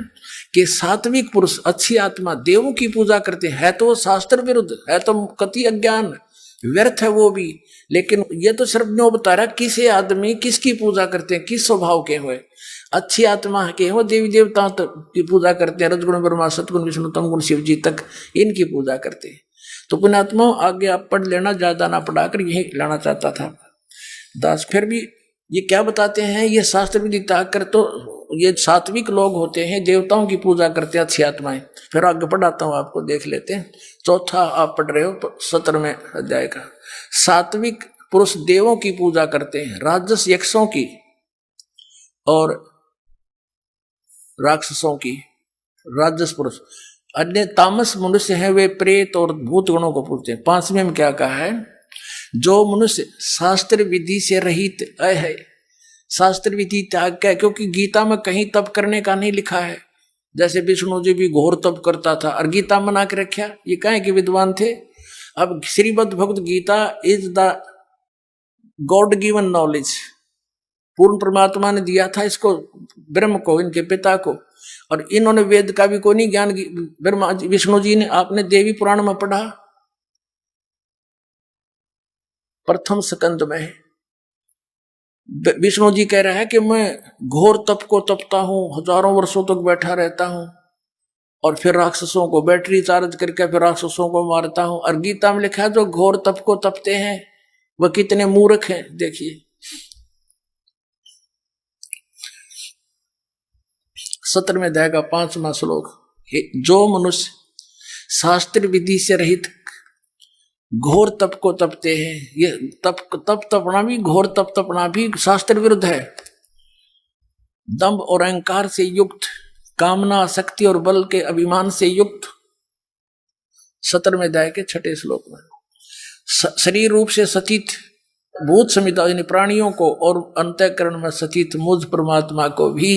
कि सात्विक पुरुष अच्छी आत्मा देवों की पूजा करते हैं, तो शास्त्र विरुद्ध है, तो कति अज्ञान व्यर्थ है वो भी, लेकिन ये तो सिर्फ न्यों बता रहा किसे आदमी किसकी पूजा करते हैं, किस स्वभाव के हुए। अच्छी आत्मा के हो देवी देवताओं की पूजा करते हैं, रजगुण ब्रह्मा सतगुण विष्णु तमगुण शिव जी तक इनकी पूजा करते हैं। तो पुण्यात्मा आगे आप पढ़ लेना, ज्यादा ना पढ़ाकर यही लाना चाहता था दास। फिर भी ये क्या बताते हैं, ये शास्त्र विधि त्याग कर तो ये सात्विक लोग होते हैं, देवताओं की पूजा करते हैं अच्छी आत्माएं। फिर आगे पढ़ाता हूं, आपको देख लेते हैं। चौथा आप पढ़ रहे हो 17वें अध्याय का। सात्विक पुरुष देवों की पूजा करते हैं, राजस यक्षों की और राक्षसों की, राजस पुरुष। अन्य तामस मनुष्य हैं, वे प्रेत और भूत गणों को पूजते हैं। 5वें में क्या कहा है, जो मनुष्य शास्त्र विधि से रहित है, शास्त्र विधि त्याग का, क्योंकि गीता में कहीं तप करने का नहीं लिखा है। जैसे विष्णु जी भी घोर तप करता था और गीता मना के रखा, ये काहे के विद्वान थे। अब Shrimad Bhagavad Gita is the god given knowledge, पूर्ण परमात्मा ने दिया था इसको, ब्रह्म को, इनके पिता को, और इन्होंने वेद का भी कोई नहीं ज्ञान। ब्रह्मा विष्णु जी ने, आपने देवी पुराण में पढ़ा, प्रथम स्कंद में विष्णु जी कह रहा है कि मैं घोर तप को तपता हूं, हजारों वर्षों तक बैठा रहता हूं, और फिर राक्षसों को बैटरी चार्ज करके फिर राक्षसों को मारता हूं। और गीता में लिखा है जो घोर तप को तपते हैं वह कितने मूर्ख हैं। देखिए 17वें अध्याय का 5वां श्लोक। जो मनुष्य शास्त्र विधि से रहित घोर तप को तपते हैं, ये तप तपना भी, घोर तप तपना भी शास्त्र विरुद्ध है। दंभ और अहंकार से युक्त, कामना, शक्ति और बल के अभिमान से युक्त, 17वें अध्याय के 6 श्लोक में। शरीर रूप से सतीत भूत समिता यानी प्राणियों को और अंतःकरण में सतीत मुझ परमात्मा को भी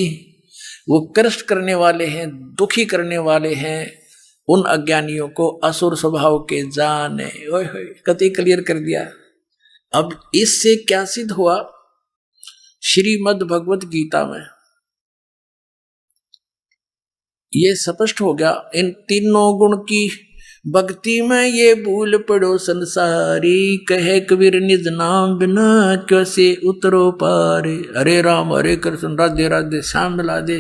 वो कष्ट करने वाले हैं, दुखी करने वाले हैं उन अज्ञानियों को असुर स्वभाव के जाने। कति क्लियर कर दिया। अब इससे क्या सिद्ध हुआ? श्रीमद् भगवत गीता में ये स्पष्ट हो गया। इन तीनों गुण की भक्ति में ये भूल पड़ो संसारी, कहे कबीर निज नाम बिना कैसे उतरो पारे। हरे राम हरे कृष्ण राधे राधे श्याम मिला दे,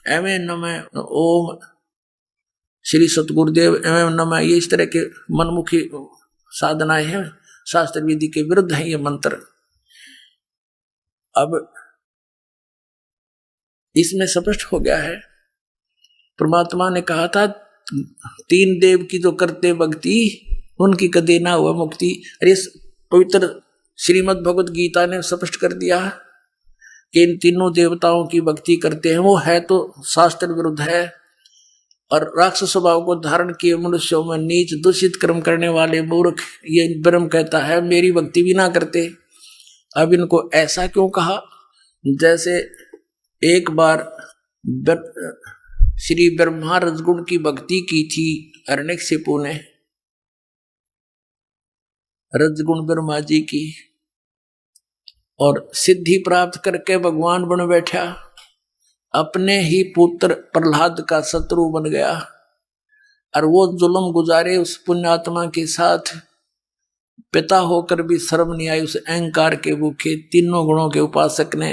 एवं नमः ओम श्री सतगुरुदेव एवं नमः। ये इस तरह के मनमुखी साधनाएं हैं, शास्त्र विधि के विरुद्ध है ये मंत्र। अब इसमें स्पष्ट हो गया है, परमात्मा ने कहा था 3 देव की जो करते भक्ति उनकी कदे ना हुआ मुक्ति। अरे पवित्र श्रीमद् भगवत गीता ने स्पष्ट कर दिया कि इन तीनों देवताओं की भक्ति करते हैं, वो है तो शास्त्र विरुद्ध है। और राक्षस स्वभाव को धारण किए मनुष्यों में नीच दूषित कर्म करने वाले मूर्ख, ये ब्रह्म कहता है मेरी भक्ति भी ना करते। अब इनको ऐसा क्यों कहा? जैसे एक बार श्री ब्रह्मा रजगुण की भक्ति की थी हिरण्यकशिपु ने, रजगुण ब्रह्मा जी की, और सिद्धि प्राप्त करके भगवान बन बैठा। अपने ही पुत्र प्रहलाद का शत्रु बन गया और वो जुल्म गुजारे उस पुण्यात्मा के साथ। पिता होकर भी शर्म नहीं आई उस अहंकार के भूखे तीनों गुणों के उपासक ने।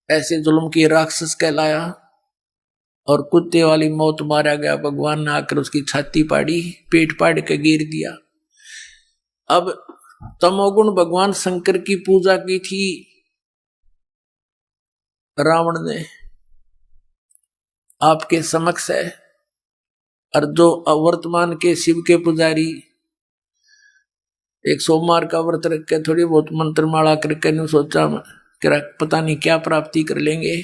ऐसे जुल्म की राक्षस कहलाया और कुत्ते वाली मौत मारा गया। भगवान ने आकर उसकी छाती पाड़ी, पेट पाड़ के गिर दिया। अब तमोगुण भगवान शंकर की पूजा की थी रावण ने, आपके समक्ष है। और जो वर्तमान के शिव के पुजारी एक सोमवार का व्रत रख के थोड़ी बहुत मंत्रमाला करके नहीं सोचा कि पता नहीं क्या प्राप्ति कर लेंगे।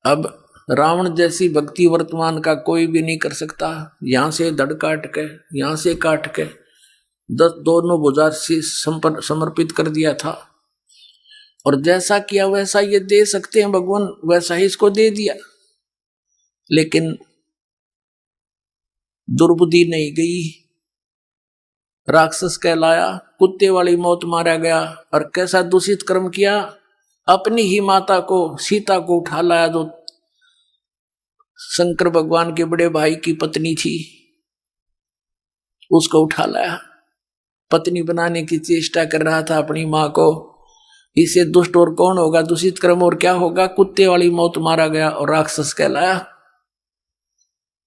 अब रावण जैसी भक्ति वर्तमान का कोई भी नहीं कर सकता। यहां से धड़ काट के, यहां से काट के 10 दोनों भुजा से समर्पित कर दिया था। और जैसा किया वैसा ये दे सकते हैं भगवान, वैसा ही इसको दे दिया। लेकिन दुर्बुद्धि नहीं गई, राक्षस कहलाया, कुत्ते वाली मौत मारा गया। और कैसा दूषित कर्म किया? अपनी ही माता को, सीता को उठा लाया, जो शंकर भगवान के बड़े भाई की पत्नी थी, उसको उठा लाया। पत्नी बनाने की चेष्टा कर रहा था अपनी मां को। इससे दुष्ट और कौन होगा? दूषित कर्म और क्या होगा? कुत्ते वाली मौत मारा गया और राक्षस कहलाया।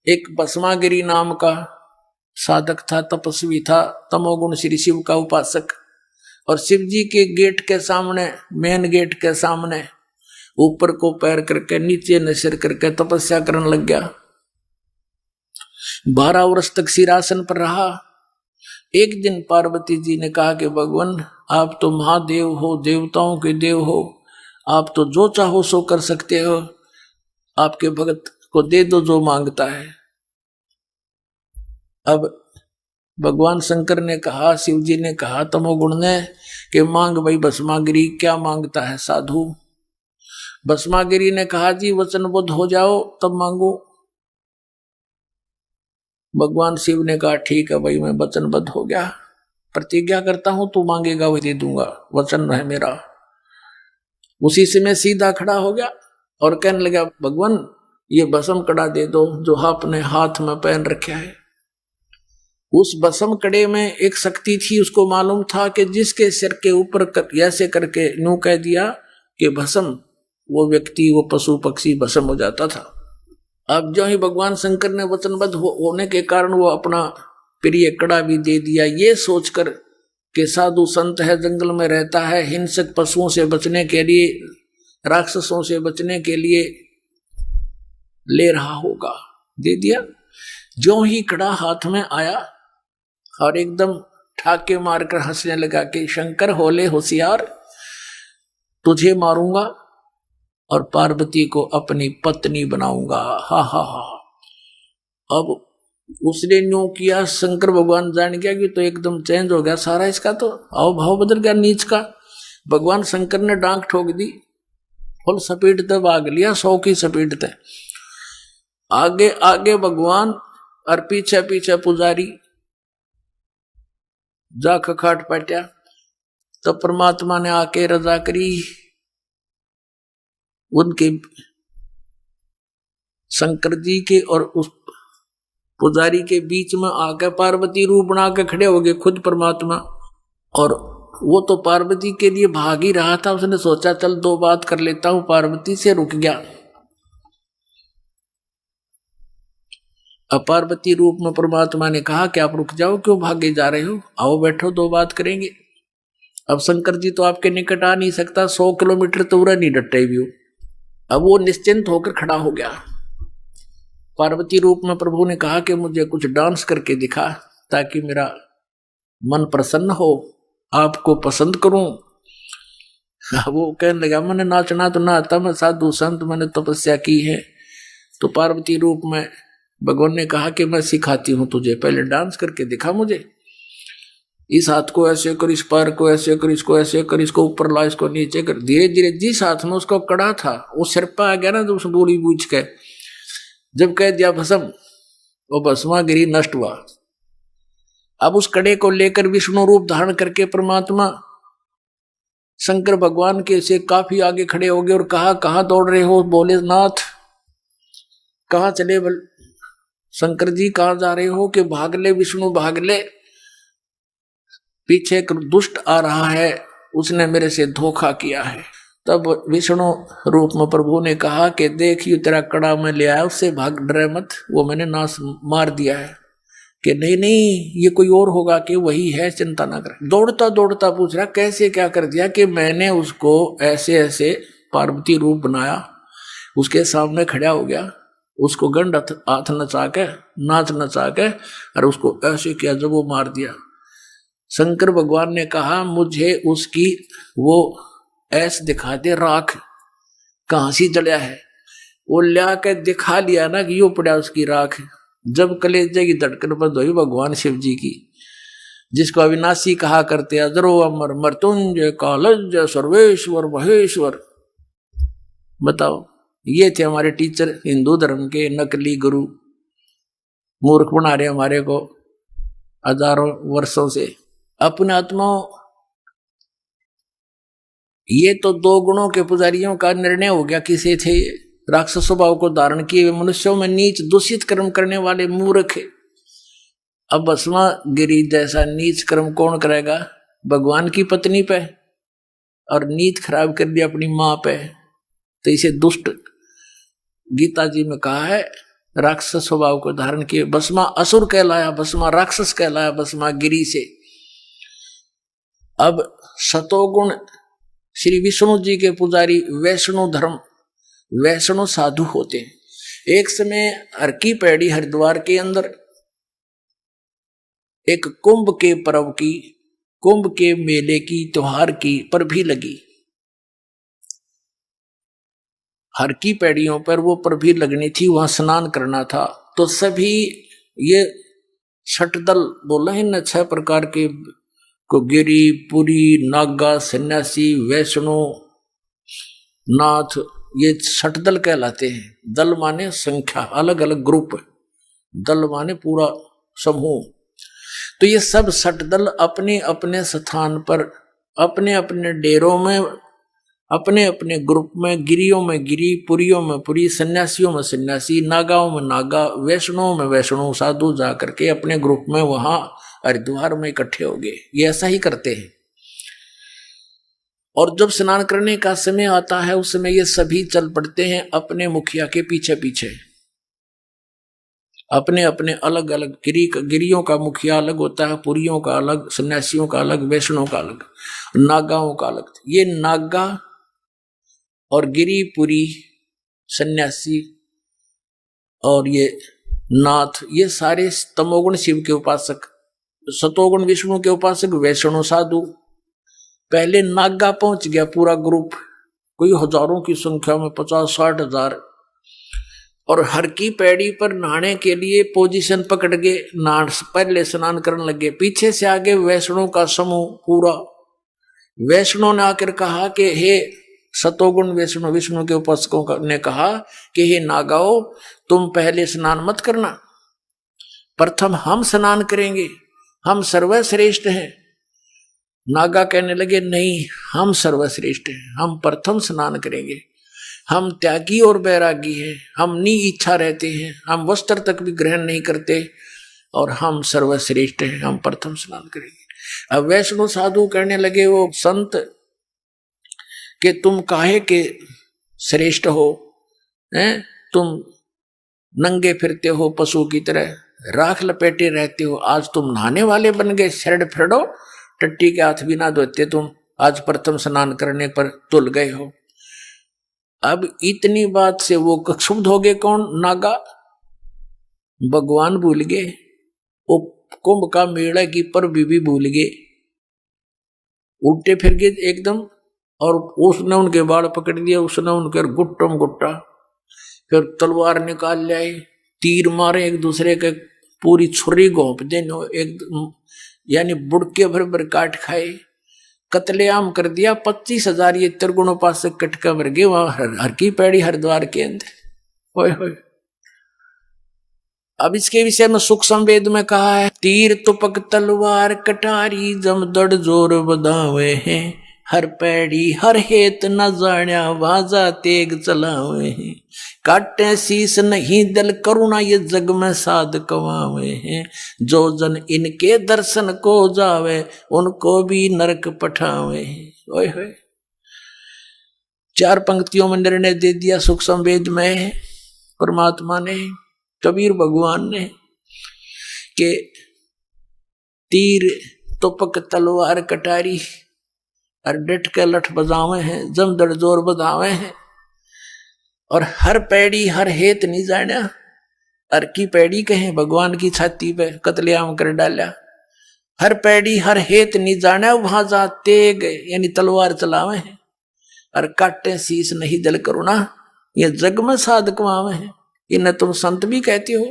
एक भस्मागिरी नाम का साधक था, तपस्वी था, तमोगुण श्री शिव का उपासक। और शिव जी के गेट के सामने, मेन गेट के सामने ऊपर को पैर करके नीचे नशर करके तपस्या करने लग गया। 12 वर्ष तक सिरासन पर रहा। एक दिन पार्वती जी ने कहा कि भगवान आप तो महादेव हो, देवताओं के देव हो, आप तो जो चाहो सो कर सकते हो, आपके भगत को दे दो जो मांगता है। अब भगवान शंकर ने कहा, शिव जी ने कहा तमोगुण ने कि मांग भाई भस्मागिरी, क्या मांगता है साधु? भस्मागिरी ने कहा जी वचनबद्ध हो जाओ तब मांगो। भगवान शिव ने कहा ठीक है भाई, मैं वचनबद्ध हो गया, प्रतिज्ञा करता हूं, तू मांगेगा वही दे दूंगा, वचन है मेरा। उसी से मैं सीधा खड़ा हो गया और कहने लगा भगवान ये भस्म कड़ा दे दो जो आपने हाथ में पहन रखा है। उस भस्म कड़े में एक शक्ति थी, उसको मालूम था कि जिसके सिर के ऊपर ऐसे करके यूं कह दिया कि भस्म, वो व्यक्ति, वो पशु पक्षी भस्म हो जाता था। अब जो ही भगवान शंकर ने वचनबद्ध होने के कारण वो अपना प्रिय कड़ा भी दे दिया, ये सोचकर कि साधु संत है, जंगल में रहता है, हिंसक पशुओं से बचने के लिए, राक्षसों से बचने के लिए ले रहा होगा। दे दिया। जो ही कड़ा हाथ में आया और एकदम ठाके मारकर हंसने लगा कि शंकर होले होशियार, तुझे मारूंगा और पार्वती को अपनी पत्नी बनाऊंगा। हा हा हा। अब उसने न्यू किया, शंकर भगवान जान गया कि तो एकदम चेंज हो गया सारा, इसका तो हाव भाव बदल गया नीच का। भगवान शंकर ने डांक ठोक दी, फुल स्पीड तक भाग लिया, 100 की स्पीड तक। आगे आगे भगवान और पीछे पीछे पुजारी जा खखाट पट्या। तो परमात्मा ने आके रजा करी, उनके शंकर जी के और उस पुजारी के बीच में आकर पार्वती रूप बना के खड़े हो गए खुद परमात्मा। और वो तो पार्वती के लिए भाग ही रहा था, उसने सोचा चल 2 बात कर लेता हूं पार्वती से, रुक गया। अब पार्वती रूप में परमात्मा ने कहा कि आप रुक जाओ, क्यों भागे जा रहे हो, आओ बैठो 2 बात करेंगे। अब शंकर जी तो आपके निकट आ नहीं सकता, 100 किलोमीटर तो उड़ा नहीं डटे भी। अब वो निश्चिंत होकर खड़ा हो गया। पार्वती रूप में प्रभु ने कहा कि मुझे कुछ डांस करके दिखा ताकि मेरा मन प्रसन्न हो, आपको पसंद करूं। वो कहने लगा मैंने नाचना तो ना आता, मैं साधु संत, मैंने तपस्या की है। तो पार्वती रूप में भगवान ने कहा कि मैं सिखाती हूं तुझे, पहले डांस करके दिखा मुझे। इस हाथ को ऐसे कर, इस पैर को ऐसे कर, इसको ऐसे कर, इसको ऊपर ला, इसको नीचे कर। धीरे धीरे जिस हाथ में उसको कड़ा था वो सिर पर आ गया ना, तो उस बोली बूझ के जब कह दिया भस्म, वो भस्मा गिरी नष्ट हुआ। अब उस कड़े को लेकर विष्णु रूप धारण करके परमात्मा शंकर भगवान के से काफी आगे खड़े हो गए और कहा कहां दौड़ रहे हो। बोले नाथ कहां चले, शंकर जी कहां जा रहे हो, कि भाग ले विष्णु भाग ले, पीछे एक दुष्ट आ रहा है, उसने मेरे से धोखा किया है। तब विष्णु रूप में प्रभु ने कहा कि देखियो तेरा कड़ा मैं ले आया, उससे भाग, डरे मत, वो मैंने नाश मार दिया है। कि नहीं नहीं ये कोई और होगा, कि वही है, चिंता ना कर। दौड़ता दौड़ता पूछ रहा कैसे क्या कर दिया, कि मैंने उसको ऐसे ऐसे पार्वती रूप बनाया, उसके सामने खड़ा हो गया, उसको गंड हाथ नचा के, नाच नचा के, और उसको ऐसे किया जब वो मार दिया। शंकर भगवान ने कहा मुझे उसकी वो ऐसे दिखा दे, राख कहां से जलिया है। वो ला के दिखा लिया ना कि यो पड़ा उसकी राख। जब कलेजे की धड़कन बंद हुई भगवान शिव जी की, जिसको अविनाशी कहा करते, अजरो अमर मृत्युंजय कालंजय सर्वेश्वर महेश्वर। बताओ, ये थे हमारे टीचर हिंदू धर्म के, नकली गुरु, मूर्ख बना रहे हमारे को हजारों वर्षों से। अपने आत्माओं, ये तो 2 गुणों के पुजारियों का निर्णय हो गया। किसे थे, राक्षस स्वभाव को धारण किए हुए मनुष्यों में नीच दूषित कर्म करने वाले मूर्ख। अब भस्मा गिरी जैसा नीच कर्म कौन करेगा, भगवान की पत्नी पे, और नीत खराब कर दिया अपनी मां पे, तो इसे दुष्ट गीता जी में कहा है, राक्षस स्वभाव को धारण किए। भस्मा असुर कहलाया, भस्मा राक्षस कहलाया, भस्मा गिरी से। अब सतोगुण श्री विष्णु जी के पुजारी वैष्णो धर्म, वैष्णो साधु होते हैं। एक समय हर की पैड़ी हरिद्वार के अंदर एक कुंभ के पर्व की, कुंभ के मेले की, त्योहार की पर भी लगी। हर की पैड़ियों पर वो पर भी लगनी थी, वहां स्नान करना था। तो सभी ये छठदल बोला है न, 6 प्रकार के को, गिरी, पुरी, नागा, सन्यासी, वैष्णो, नाथ, ये छठदल कहलाते हैं। दल माने संख्या, अलग अलग ग्रुप, दल माने पूरा समूह। तो ये सब छठदल अपने अपने स्थान पर, अपने अपने डेरों में, अपने अपने ग्रुप में, गिरियों में गिरी, पुरियों में पुरी, सन्यासियों में सन्यासी, नागाओं में नागा, वैष्णों में वैष्णो साधु जा करके अपने ग्रुप में वहां हरिद्वार में इकट्ठे हो गए। ये ऐसा ही करते हैं। और जब स्नान करने का समय आता है, उस समय ये सभी चल पड़ते हैं अपने मुखिया के पीछे पीछे। अपने अपने अलग अलग गिरियों का मुखिया अलग होता है, पुरियों का अलग, सन्यासियों का अलग, वैष्णों का अलग, नागाओं का अलग। ये नागा और गिरी, पुरी, सन्यासी और ये नाथ, ये सारे तमोगुण शिव के उपासक, सतोगुण विष्णु के उपासक वैष्णव साधु। पहले नागा पहुंच गया पूरा ग्रुप, कोई हजारों की संख्या में, 50-60 हजार, और हर की पैड़ी पर नहाने के लिए पोजीशन पकड़ के नहा पहले स्नान करने लगे। पीछे से आगे वैष्णव का समूह पूरा। वैष्णव ने आकर कहा कि हे सतोगुण वैष्णव, विष्णु के उपासकों ने कहा कि हे नागाओ, तुम पहले स्नान मत करना, प्रथम हम स्नान करेंगे, हम सर्वश्रेष्ठ हैं। नागा कहने लगे नहीं, हम सर्वश्रेष्ठ हैं, हम प्रथम स्नान करेंगे, हम त्यागी और बैरागी हैं, हम नी इच्छा रहते हैं, हम वस्त्र तक भी ग्रहण नहीं करते, और हम सर्वश्रेष्ठ हैं, हम प्रथम स्नान करेंगे। अब वैष्णव साधु कहने लगे वो संत कि तुम काहे के श्रेष्ठ हो, हैं? तुम नंगे फिरते हो पशु की तरह, राख लपेटे रहते हो, आज तुम नहाने वाले बन गए, शरड फिरडो, टट्टी के हाथ भी ना धोते तुम, आज प्रथम स्नान करने पर तुल गए हो। अब इतनी बात से वो क्षुब्ध हो गए। कौन? नागा। भगवान भूल गए, वो कुंभ का मेला की पर भी भूल गए, उल्टे फिर गए एकदम, और उसने उनके बाल पकड़ दिया, उसने उनके गुट्टम गुट्टा, फिर तलवार निकाल लाए, तीर मारे एक दूसरे के, पूरी छुरी घोंप देनो एक, यानी बुड़के भर भर काट खाए, कत्लेआम कर दिया। 25,000 ये त्रिगुणोपासक कटका मर गए वहां हर की पैड़ी हरिद्वार के अंदर। होय होय। अब इसके विषय में सुख संवेद में कहा है, तीर तुपक तलवार कटारी जमदड़ जोर बधावे हैं, हर पैड़ी हर हेत न जाण्या वाजा तेग चलावे हैं, काटे शीस नहीं दल करुणा ये जग में साध कमावे हैं, जो जन इनके दर्शन को जावे उनको भी नरक पठावे हैं। ओए होए। 4 पंक्तियों में निर्णय दे दिया सुख संवेद में परमात्मा ने, कबीर भगवान ने, के तीर तुपक तलवार कटारी और डट के लठ बजावे हैं, जमदड़ जोर बधावे हैं, और हर पैड़ी हर हेत नहीं जाना। हर की पैड़ी कहे भगवान की छाती पे कत्लेआम कर डाला, हर पैड़ी हर हेत नहीं जाना, वहां जाते गए यानी तलवार चलावे हैं, और काटे शीश नहीं दल करुणा ये जग में साध कमावे हैं, इन्हें तुम संत भी कहते हो,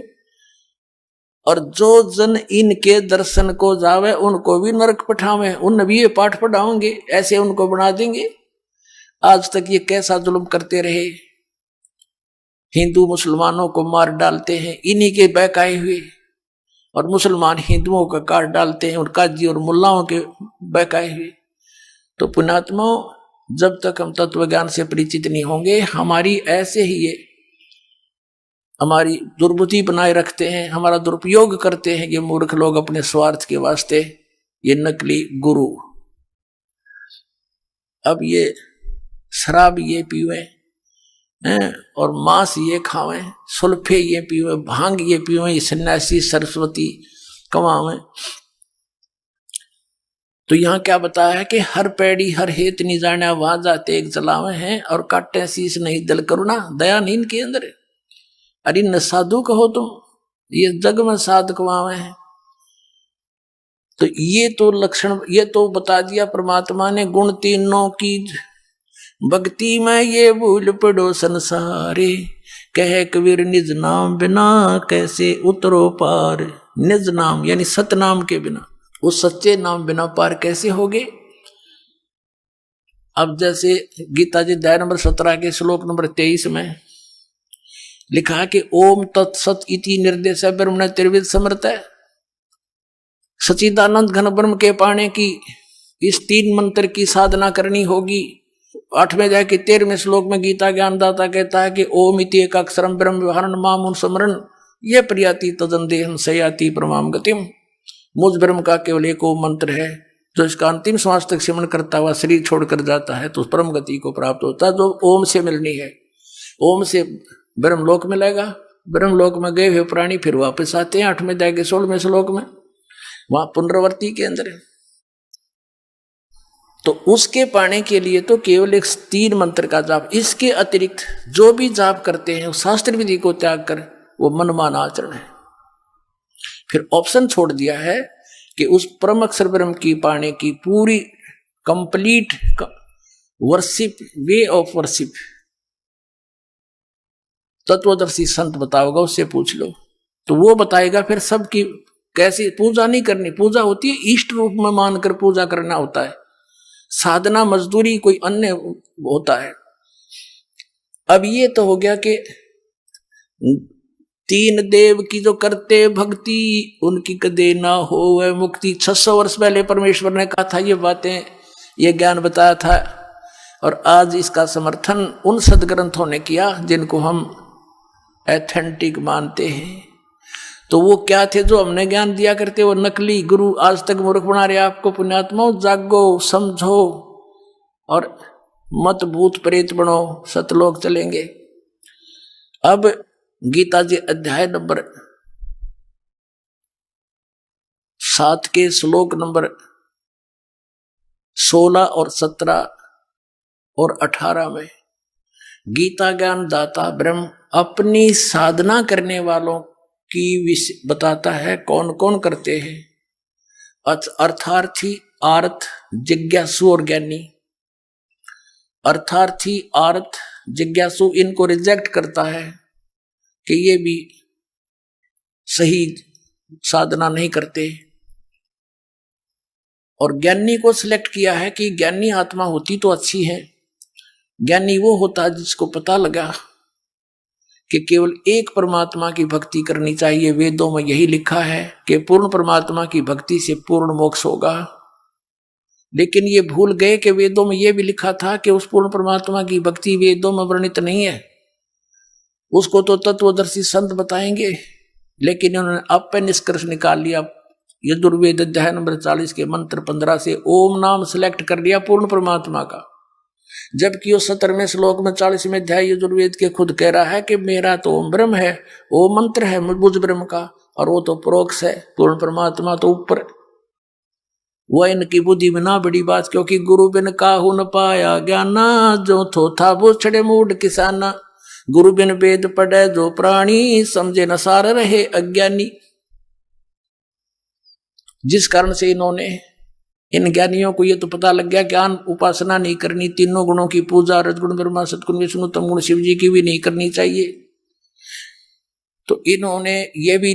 और जो जन इनके दर्शन को जावे उनको भी नरक पठावे, उन भी ये पाठ पढ़ाओगे, ऐसे उनको बना देंगे। आज तक ये कैसा जुल्म करते रहे, हिंदू मुसलमानों को मार डालते हैं इन्हीं के बहकाए हुए, और मुसलमान हिंदुओं का काट डालते हैं और काजी और मुल्लाओं के बहकाए हुए। तो पुण्यात्माओं, जब तक हम तत्व ज्ञान से परिचित नहीं होंगे, हमारी ऐसे ही ये हमारी दुर्बुद्धि बनाए रखते हैं, हमारा दुरुपयोग करते हैं ये मूर्ख लोग अपने स्वार्थ के वास्ते, ये नकली गुरु। अब ये शराब ये पीवे हैं, और मांस ये खावे, सुल्फे ये पीवे, भांग ये पीवे, ये सन्यासी सरस्वती कमावे। तो यहाँ क्या बताया है कि हर पैड़ी हर हेत नहीं जाना वहां जाते एक चलावे हैं, और काटे शीश नहीं दल करुणा दया नहीं इनके अंदर। अरे न साधु कहो तुम, ये जग में साध कमावे हैं। तो ये तो लक्षण, ये तो बता दिया परमात्मा ने, गुण तीनों की भक्ति में ये भूल पड़ो संसारे, कहे कबीर निज नाम बिना कैसे उतरो पार। निज नाम यानी सतनाम के बिना, उस सच्चे नाम बिना पार कैसे होगे। अब जैसे गीता जी अध्याय नंबर 17 के श्लोक नंबर 23 में लिखा है कि ओम तत्सत इति निर्देश ब्रह्मण त्रिविध समर्थ है। सच्चिदानंद घन ब्रह्म के पाने की इस 3 मंत्र की साधना करनी होगी। 8वें अध्याय के 13वें श्लोक में गीता ज्ञानदाता कहता है कि ओम इति एक अक्षरम ब्रह्म व्यवहारण माम स्मरण ये प्रियाति तदन देहम सयाति परमाम गतिम। मुझ ब्रह्म का केवल एक ओम मंत्र है, जो इसका अंतिम श्वास तक सिमरण करता हुआ शरीर छोड़कर जाता है तो परम गति को प्राप्त होता है, जो ओम से मिलनी है। ओम से ब्रह्मलोक मिलेगा, ब्रह्मलोक में गए हुए प्राणी फिर वापस आते हैं 8वें अध्याय के 16वें श्लोक में, वहां पुनरावृत्ति के अंदर। तो उसके पाने के लिए तो केवल एक 3 मंत्र का जाप, इसके अतिरिक्त जो भी जाप करते हैं शास्त्र विधि को त्याग कर वो मनमान आचरण है। फिर ऑप्शन छोड़ दिया है कि उस परम अक्षर ब्रह्म की पाने की पूरी complete worship, way of worship तत्वदर्शी संत बताओगा, उससे पूछ लो तो वो बताएगा। फिर सबकी कैसी पूजा नहीं करनी, पूजा होती है इष्ट रूप में मानकर पूजा करना होता है, साधना मजदूरी कोई अन्य होता है। अब ये तो हो गया कि तीन देव की जो करते भक्ति उनकी कदे ना हो वह मुक्ति। 600 वर्ष पहले परमेश्वर ने कहा था ये बातें, ये ज्ञान बताया था, और आज इसका समर्थन उन सदग्रंथों ने किया जिनको हम एथेंटिक मानते हैं। तो वो क्या थे जो हमने ज्ञान दिया करते, वो नकली गुरु आज तक मूर्ख बना रहे आपको। पुण्यात्माओं जागो, समझो और मत भूत प्रेत बनो, सतलोक चलेंगे। अब गीता जी अध्याय नंबर 7 के श्लोक नंबर 16 और 17 और 18 में गीता ज्ञान दाता ब्रह्म अपनी साधना करने वालों की बताता है कौन कौन करते हैं। अर्थार्थी, आर्थ, जिज्ञासु और ज्ञानी। अर्थार्थी, आर्थ, जिज्ञासु इनको रिजेक्ट करता है कि ये भी सही साधना नहीं करते, और ज्ञानी को सिलेक्ट किया है कि ज्ञानी आत्मा होती तो अच्छी है। ज्ञानी वो होता है जिसको पता लगा कि केवल एक परमात्मा की भक्ति करनी चाहिए। वेदों में यही लिखा है कि पूर्ण परमात्मा की भक्ति से पूर्ण मोक्ष होगा। लेकिन ये भूल गए कि वेदों में यह भी लिखा था कि उस पूर्ण परमात्मा की भक्ति वेदों में वर्णित नहीं है, उसको तो तत्वदर्शी संत बताएंगे। लेकिन उन्होंने अपने निष्कर्ष निकाल लिया, यजुर्वेद अध्याय नंबर 40 के मंत्र 15 से ओम नाम सिलेक्ट कर लिया पूर्ण परमात्मा का, जबकि वो 17वें श्लोक में 40वें अध्याय यजुर्वेद के खुद कह रहा है कि मेरा तो ओम ब्रह्म है, वो मंत्र है मुझ ब्रह्म का, और वो तो प्रोक्ष है, पूर्ण परमात्मा तो ऊपर। वह इनकी बुद्धि में ना बड़ी बात, क्योंकि गुरु बिन काहू न पाया ज्ञाना, जो थोथा वो छड़े मूड किसाना। गुरु बिन वेद पढ़े जो प्राणी, समझे न सार रहे अज्ञानी। जिस कारण से इन्होंने, इन ज्ञानियों को ये तो पता लग गया ज्ञान उपासना नहीं करनी, तीनों गुणों की पूजा, रजगुण ब्रह्मा सतगुण विष्णु तम गुण शिव जी की भी नहीं करनी चाहिए। तो इन्होंने ये भी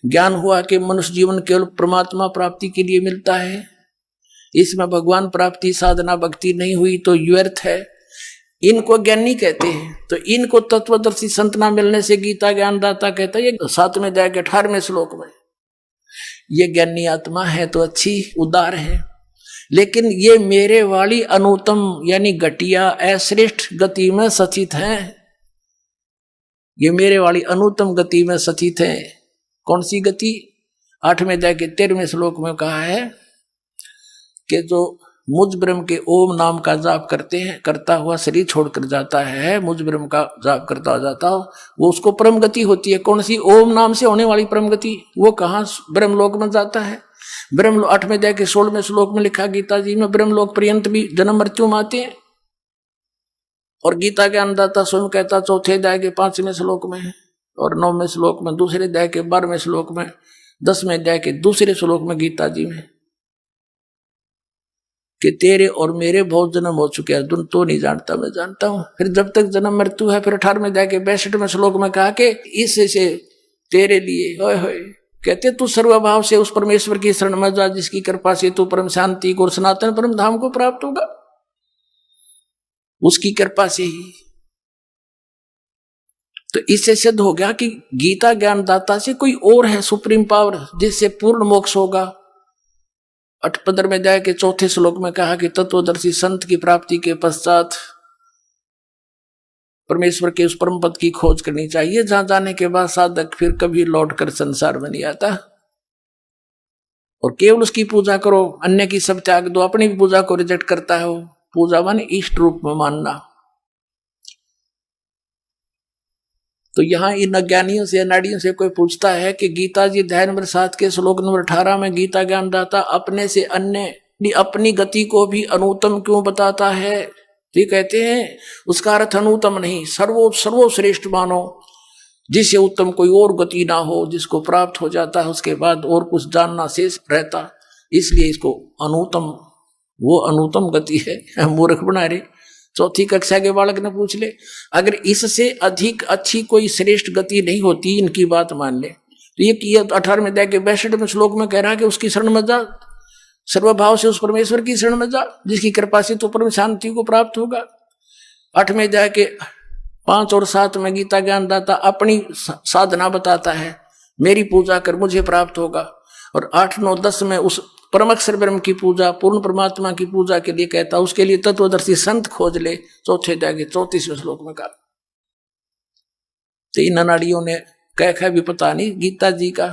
ज्ञान हुआ कि मनुष्य जीवन केवल परमात्मा प्राप्ति के लिए मिलता है, इसमें भगवान प्राप्ति साधना भक्ति नहीं हुई तो व्यर्थ है। इनको ज्ञानी कहते हैं। तो इनको तत्वदर्शी संत ना मिलने से गीता ज्ञानदाता कहता है, ये 7वें अध्याय के 18वें श्लोक में, ये ज्ञानी आत्मा है तो अच्छी उदार है, लेकिन ये मेरे वाली अनुत्तम यानी घटिया अश्रेष्ठ गति में सचित है। ये मेरे वाली अनुत्तम गति में सचित है। कौन सी गति? 8वें अध्याय के 13वें श्लोक में कहा है कि जो मुझ ब्रह्म के ओम नाम का जाप करते हैं, करता हुआ शरीर छोड़कर जाता है, मुझ ब्रह्म का जाप करता हो जाता हो, वो उसको परम गति होती है। कौन सी? ओम नाम से होने वाली परम गति। वो कहाँ? ब्रह्मलोक में जाता है। ब्रह्म 8वें अध्याय के 16वें श्लोक में लिखा गीता जी में, ब्रह्मलोक पर्यंत भी जन्म मृत्यु में आते हैं। और गीता के अन्नदाता स्वयं कहता 4थे अध्याय के 5वें श्लोक में, और 9वें श्लोक में, 2रे अध्याय के 12वें श्लोक में, 10वें अध्याय के 2रे श्लोक में गीता जी में कि तेरे और मेरे बहुत जन्म हो चुके हैं, तुम तो नहीं जानता, मैं जानता हूं। फिर जब तक जन्म मृत्यु है, फिर 18वें अध्याय के 62वें श्लोक में कहा कि इससे तेरे लिए होय होय, कहते तू सर्वभाव से उस परमेश्वर की शरण में जा, जिसकी कृपा से तू परम शांति को, सनातन परम धाम को प्राप्त होगा, उसकी कृपा से ही। तो इससे सिद्ध हो गया कि गीता ज्ञानदाता से कोई और है सुप्रीम पावर, जिससे पूर्ण मोक्ष होगा। 15वें अध्याय के 4थे श्लोक में कहा कि तत्वदर्शी संत की प्राप्ति के पश्चात परमेश्वर के उस परम पद की खोज करनी चाहिए, जहां जाने के बाद साधक फिर कभी लौटकर संसार में नहीं आता, और केवल उसकी पूजा करो, अन्य की सब त्याग दो। अपनी भी पूजा को रिजेक्ट करता है वो। पूजा माने इष्ट रूप में मानना। तो यहां इन अज्ञानियों से, अनाड़ियों से कोई पूछता है कि गीता जी अध्याय नंबर 7 के श्लोक नंबर 18 में गीता ज्ञानदाता अपने से अन्य अपनी गति को भी अनुत्तम क्यों बताता है? तो कहते हैं उसका अर्थ अनुत्तम नहीं, सर्वोश्रेष्ठ मानो। जिससे उत्तम कोई और गति ना हो, जिसको प्राप्त हो जाता है उसके बाद और कुछ जानना शेष रहता, इसलिए इसको अनुत्तम, वो अनुत्तम गति है, मूर्ख बना रहे। चौथी कक्षा के बालक ने पूछ ले, अगर इससे अधिक अच्छी कोई श्रेष्ठ गति नहीं होती, इनकी बात मान ले, तो ये 18वें अध्याय के 62वें श्लोक में कह रहा है कि उसकी शरण में जा, सर्वभाव से उस परमेश्वर की शरण में जा, जिसकी कृपा से तो परम शांति को प्राप्त होगा। 8वें अध्याय के 5 और 7 में गीता ज्ञानदाता अपनी साधना बताता है, मेरी पूजा कर मुझे प्राप्त होगा। और 8, 9, 10 में उस परम अक्षर ब्रह्म की पूजा, पूर्ण परमात्मा की पूजा के लिए कहता, उसके लिए तत्वदर्शी संत खोज ले। चौथे अध्याय के 34वें श्लोक में कहा। तो इन अनाड़ियों ने कह भी पता नहीं गीता जी का।